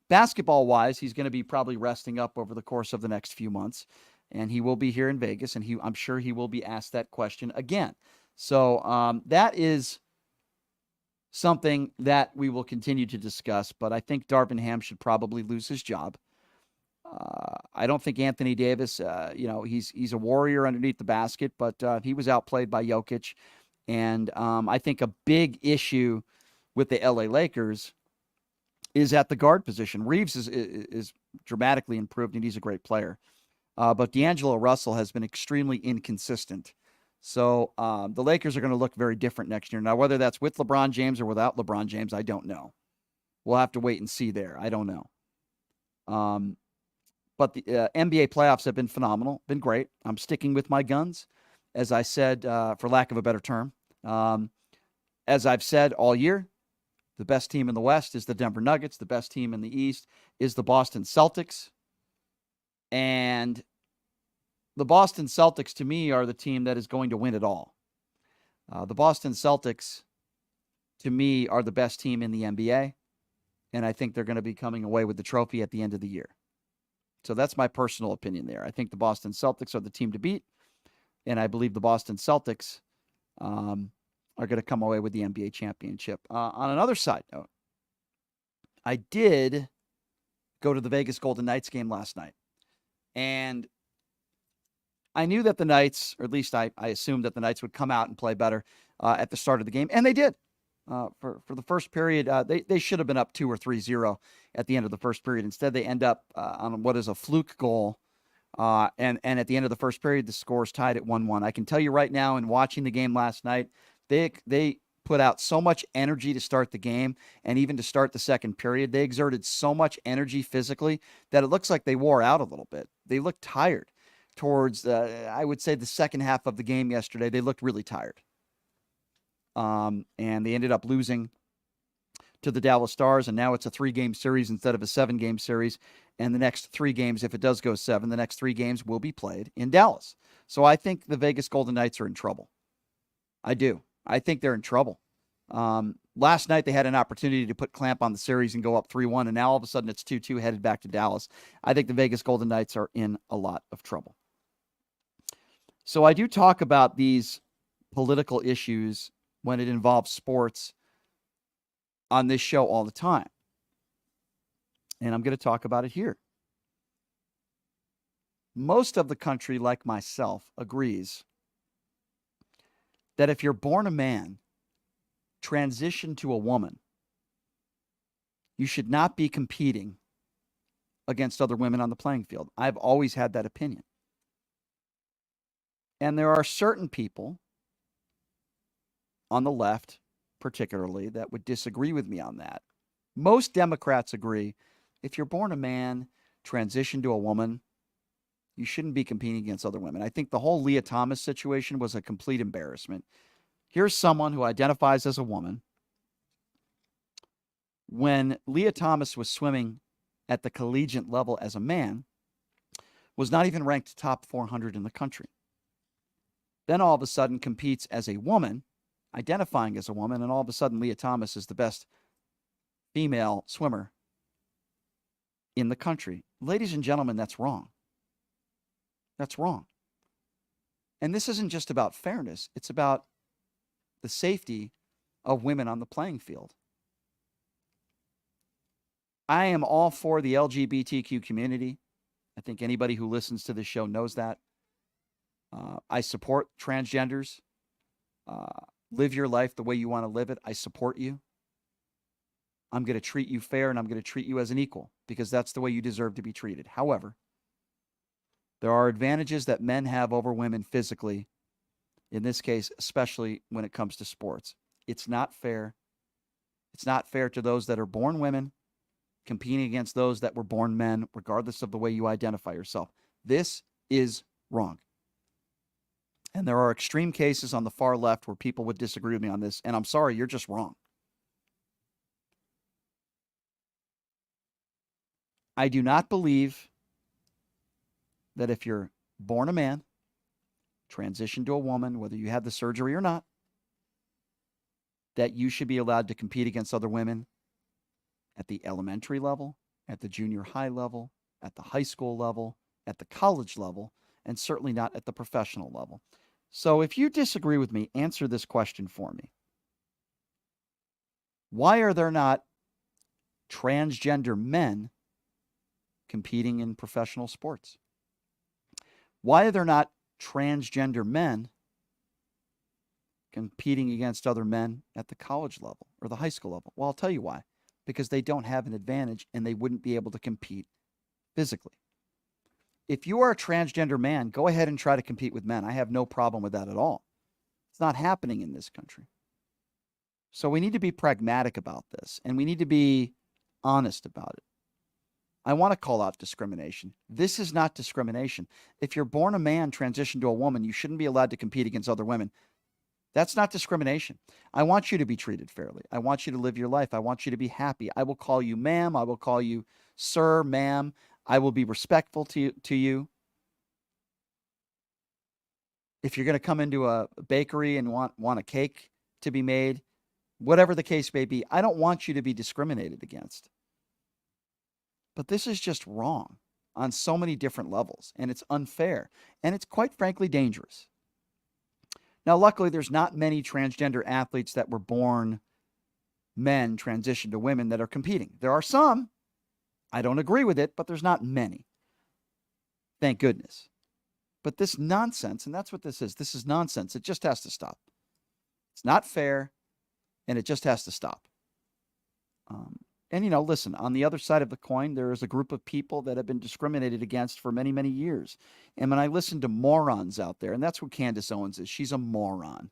A: basketball-wise, he's going to be probably resting up over the course of the next few months, and he will be here in Vegas, and I'm sure he will be asked that question again. So that is something that we will continue to discuss, but I think Darvin Ham should probably lose his job. I don't think Anthony Davis, he's a warrior underneath the basket, but he was outplayed by Jokic. And I think a big issue with the LA Lakers is at the guard position. Reeves is dramatically improved, and he's a great player. But D'Angelo Russell has been extremely inconsistent. So the Lakers are going to look very different next year. Now, whether that's with LeBron James or without LeBron James, I don't know. We'll have to wait and see there. I don't know. But the NBA playoffs have been phenomenal, been great. I'm sticking with my guns, as I said, for lack of a better term. As I've said all year, the best team in the West is the Denver Nuggets. The best team in the East is the Boston Celtics. And the Boston Celtics, to me, are the team that is going to win it all. The Boston Celtics, to me, are the best team in the NBA. And I think they're going to be coming away with the trophy at the end of the year. So that's my personal opinion there. I think the Boston Celtics are the team to beat. And I believe the Boston Celtics are going to come away with the NBA championship. On another side note, I did go to the Vegas Golden Knights game last night. And I knew that the Knights, or at least I assumed that the Knights would come out and play better at the start of the game. And they did. For the first period, they should have been up 2 or 3-0 at the end of the first period. Instead, they end up on what is a fluke goal. And at the end of the first period, the score is tied at 1-1. I can tell you right now, in watching the game last night, they put out so much energy to start the game, and even to start the second period. They exerted so much energy physically that it looks like they wore out a little bit. They looked tired towards, I would say, the second half of the game yesterday. They looked really tired. And they ended up losing to the Dallas Stars, and now it's a 3-game series instead of a 7-game series. And the next 3 games, if it does go 7, the next 3 games will be played in Dallas. So I think the Vegas Golden Knights are in trouble. I do. I think they're in trouble. Last night they had an opportunity to put clamp on the series and go up 3-1, and now all of a sudden it's 2-2 headed back to Dallas. I think the Vegas Golden Knights are in a lot of trouble. So I do talk about these political issues when it involves sports on this show all the time. And I'm going to talk about it here. Most of the country, like myself, agrees that if you're born a man, transition to a woman, you should not be competing against other women on the playing field. I've always had that opinion. And there are certain people on the left, particularly, that would disagree with me on that. Most Democrats agree, if you're born a man, transition to a woman, you shouldn't be competing against other women. I think the whole Leah Thomas situation was a complete embarrassment. Here's someone who identifies as a woman. When Leah Thomas was swimming at the collegiate level as a man, was not even ranked top 400 in the country. Then all of a sudden competes as a woman, identifying as a woman, and all of a sudden Leah Thomas is the best female swimmer in the country. Ladies and gentlemen, that's wrong. That's wrong. And this isn't just about fairness. It's about the safety of women on the playing field. I am all for the LGBTQ community. I think anybody who listens to this show knows that. I support transgenders. Live your life the way you want to live it. I support you. I'm going to treat you fair, and I'm going to treat you as an equal, because that's the way you deserve to be treated. However, there are advantages that men have over women physically, in this case, especially when it comes to sports. It's not fair. It's not fair to those that are born women competing against those that were born men, regardless of the way you identify yourself. This is wrong. And there are extreme cases on the far left where people would disagree with me on this, and I'm sorry, you're just wrong. I do not believe that if you're born a man, transition to a woman, whether you had the surgery or not, that you should be allowed to compete against other women at the elementary level, at the junior high level, at the high school level, at the college level, and certainly not at the professional level. So if you disagree with me, answer this question for me. Why are there not transgender men competing in professional sports? Why are there not transgender men competing against other men at the college level or the high school level? Well, I'll tell you why. Because they don't have an advantage and they wouldn't be able to compete physically. If you are a transgender man, go ahead and try to compete with men. I have no problem with that at all. It's not happening in this country. So we need to be pragmatic about this, and we need to be honest about it. I want to call out discrimination. This is not discrimination. If you're born a man, transition to a woman, you shouldn't be allowed to compete against other women. That's not discrimination. I want you to be treated fairly. I want you to live your life. I want you to be happy. I will call you ma'am. I will call you sir, ma'am. I will be respectful to you. If you're going to come into a bakery and want a cake to be made, whatever the case may be, I don't want you to be discriminated against. But this is just wrong on so many different levels, and it's unfair, and it's quite frankly dangerous. Now, luckily, there's not many transgender athletes that were born men transition to women that are competing. There are some. I don't agree with it, but there's not many. Thank goodness. But this nonsense, and that's what this is nonsense. It just has to stop. It's not fair, and it just has to stop. And, listen, on the other side of the coin, there is a group of people that have been discriminated against for many, many years. And when I listen to morons out there, and that's what Candace Owens is, she's a moron.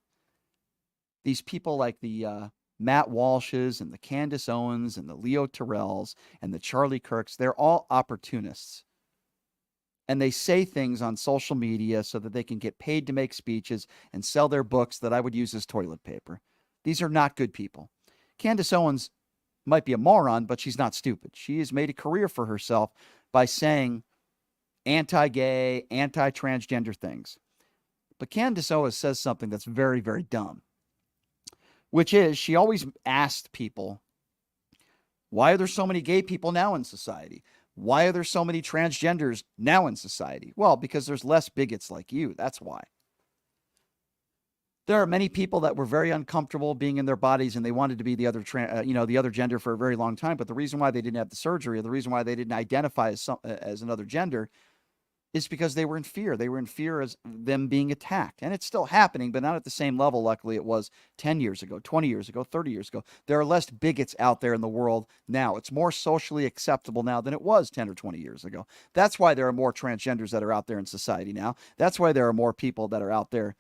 A: These people like the Matt Walshes and the Candace Owens and the Leo Terrells and the Charlie Kirks, they're all opportunists. And they say things on social media so that they can get paid to make speeches and sell their books that I would use as toilet paper. These are not good people. Candace Owens might be a moron, but she's not stupid. She has made a career for herself by saying anti-gay, anti-transgender things. But Candace Owens says something that's very, very dumb, which is she always asked people, why are there so many gay people now in society? Why are there so many transgenders now in society? Well, because there's less bigots like you. That's why. There are many people that were very uncomfortable being in their bodies and they wanted to be the other gender for a very long time. But the reason why they didn't have the surgery or the reason why they didn't identify as another gender is because they were in fear. They were in fear as them being attacked. And it's still happening, but not at the same level, luckily, it was 10 years ago, 20 years ago, 30 years ago. There are less bigots out there in the world now. It's more socially acceptable now than it was 10 or 20 years ago. That's why there are more transgenders that are out there in society now. That's why there are more people that are out there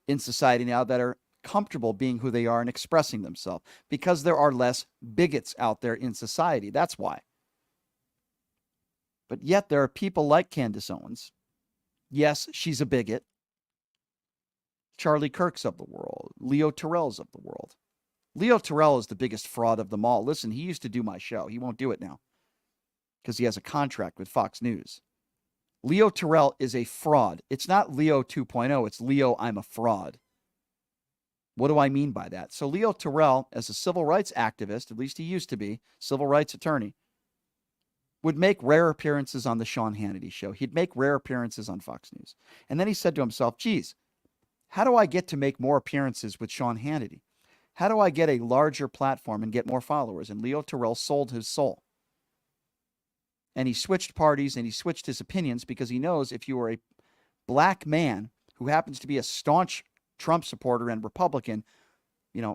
A: in society now that are comfortable being who they are and expressing themselves, because there are less bigots out there in society. That's why. But yet there are people like Candace Owens. Yes, she's a bigot. Charlie Kirk's of the world. Leo Terrell's of the world. Leo Terrell is the biggest fraud of them all. Listen, he used to do my show. He won't do it now because he has a contract with Fox News. Leo Terrell is a fraud. It's not Leo 2.0. It's Leo, I'm a fraud. What do I mean by that? So Leo Terrell, as a civil rights activist, at least he used to be, civil rights attorney, would make rare appearances on the Sean Hannity show. He'd make rare appearances on Fox News. And then he said to himself, geez, how do I get to make more appearances with Sean Hannity? How do I get a larger platform and get more followers? And Leo Terrell sold his soul. And he switched parties and he switched his opinions because he knows if you are a black man who happens to be a staunch Trump supporter and Republican,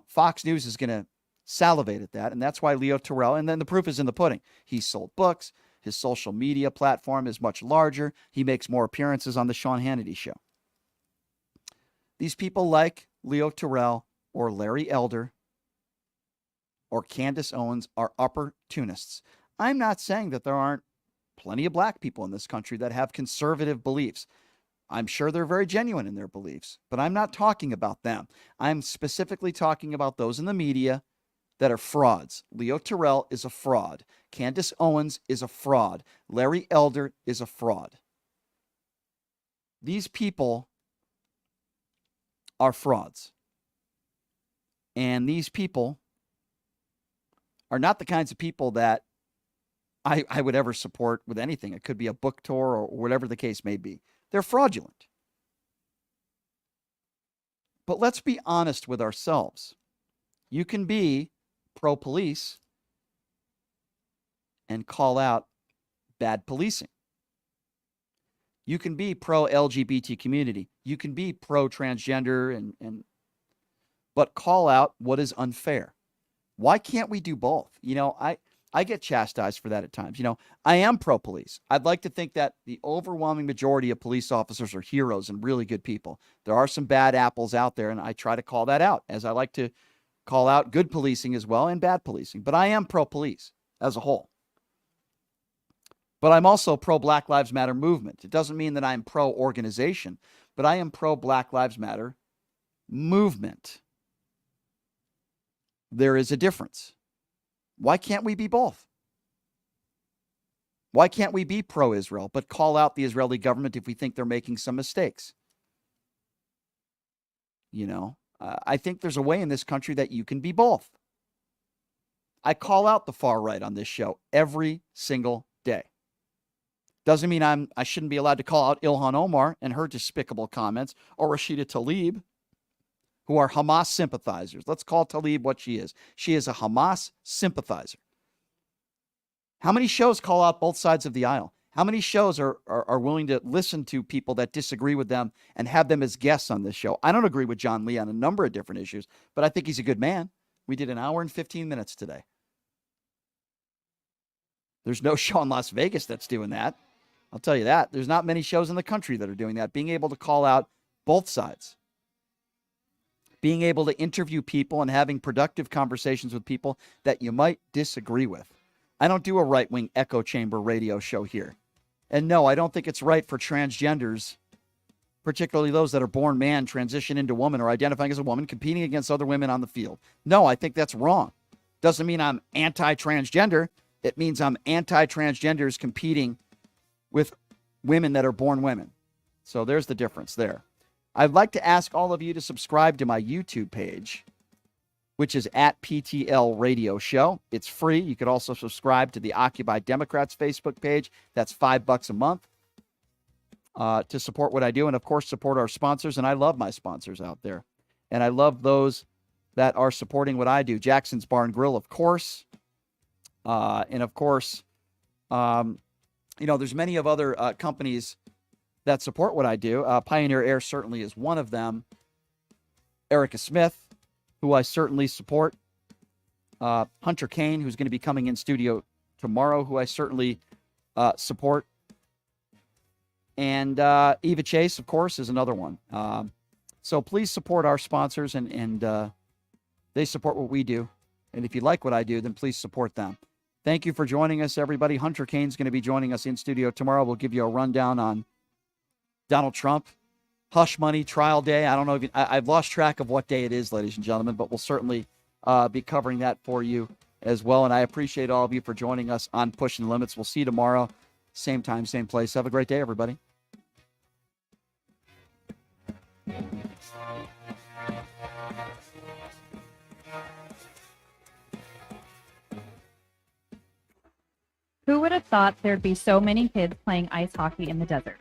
A: Fox News is going to salivate at that. And that's why Leo Terrell, and then the proof is in the pudding. He sold books. His social media platform is much larger. He makes more appearances on the Sean Hannity show. These people like Leo Terrell or Larry Elder or Candace Owens are opportunists. I'm not saying that there aren't plenty of black people in this country that have conservative beliefs. I'm sure they're very genuine in their beliefs, but I'm not talking about them. I'm specifically talking about those in the media that are frauds. Leo Terrell is a fraud. Candace Owens is a fraud. Larry Elder is a fraud. These people are frauds. And these people are not the kinds of people that I would ever support with anything. It could be a book tour or whatever the case may be. They're fraudulent. But let's be honest with ourselves. You can be pro-police and call out bad policing. You can be pro-LGBT community. You can be pro-transgender, but call out what is unfair. Why can't we do both? I get chastised for that at times. I am pro-police. I'd like to think that the overwhelming majority of police officers are heroes and really good people. There are some bad apples out there, and I try to call that out, as I like to call out good policing as well and bad policing. But I am pro-police as a whole. But I'm also pro-Black Lives Matter movement. It doesn't mean that I'm pro-organization, but I am pro-Black Lives Matter movement. There is a difference. Why can't we be both? Why can't we be pro-Israel, but call out the Israeli government if we think they're making some mistakes? I think there's a way in this country that you can be both. I call out the far right on this show every single day. Doesn't mean I shouldn't be allowed to call out Ilhan Omar and her despicable comments, or Rashida Tlaib, who are Hamas sympathizers. Let's call Tlaib what she is. She is a Hamas sympathizer. How many shows call out both sides of the aisle? How many shows are willing to listen to people that disagree with them and have them as guests on this show? I don't agree with John Lee on a number of different issues, but I think he's a good man. We did an hour and 15 minutes today. There's no show in Las Vegas that's doing that. I'll tell you that. There's not many shows in the country that are doing that, being able to call out both sides. Being able to interview people and having productive conversations with people that you might disagree with. I don't do a right-wing echo chamber radio show here. And no, I don't think it's right for transgenders, particularly those that are born man, transition into woman, or identifying as a woman, competing against other women on the field. No, I think that's wrong. Doesn't mean I'm anti-transgender. It means I'm anti-transgenders competing with women that are born women. So there's the difference there. I'd like to ask all of you to subscribe to my YouTube page, which is at PTL Radio Show. It's free. You could also subscribe to the Occupy Democrats Facebook page. That's $5 a month to support what I do. And, of course, support our sponsors. And I love my sponsors out there. And I love those that are supporting what I do. Jackson's Bar and Grill, of course. And, of course, there's many of other companies that support what I do. Pioneer Air certainly is one of them. Erica Smith, who I certainly support. Hunter Kane, who's going to be coming in studio tomorrow, who I certainly support. And Eva Chase, of course, is another one. So please support our sponsors, and they support what we do. And if you like what I do, then please support them. Thank you for joining us, everybody. Hunter Kane's going to be joining us in studio tomorrow. We'll give you a rundown on Donald Trump, hush money, trial day. I don't know if I've lost track of what day it is, ladies and gentlemen, but we'll certainly be covering that for you as well. And I appreciate all of you for joining us on Pushing the Limits. We'll see you tomorrow, same time, same place. Have a great day, everybody.
D: Who would have thought there'd be so many kids playing ice hockey in the desert?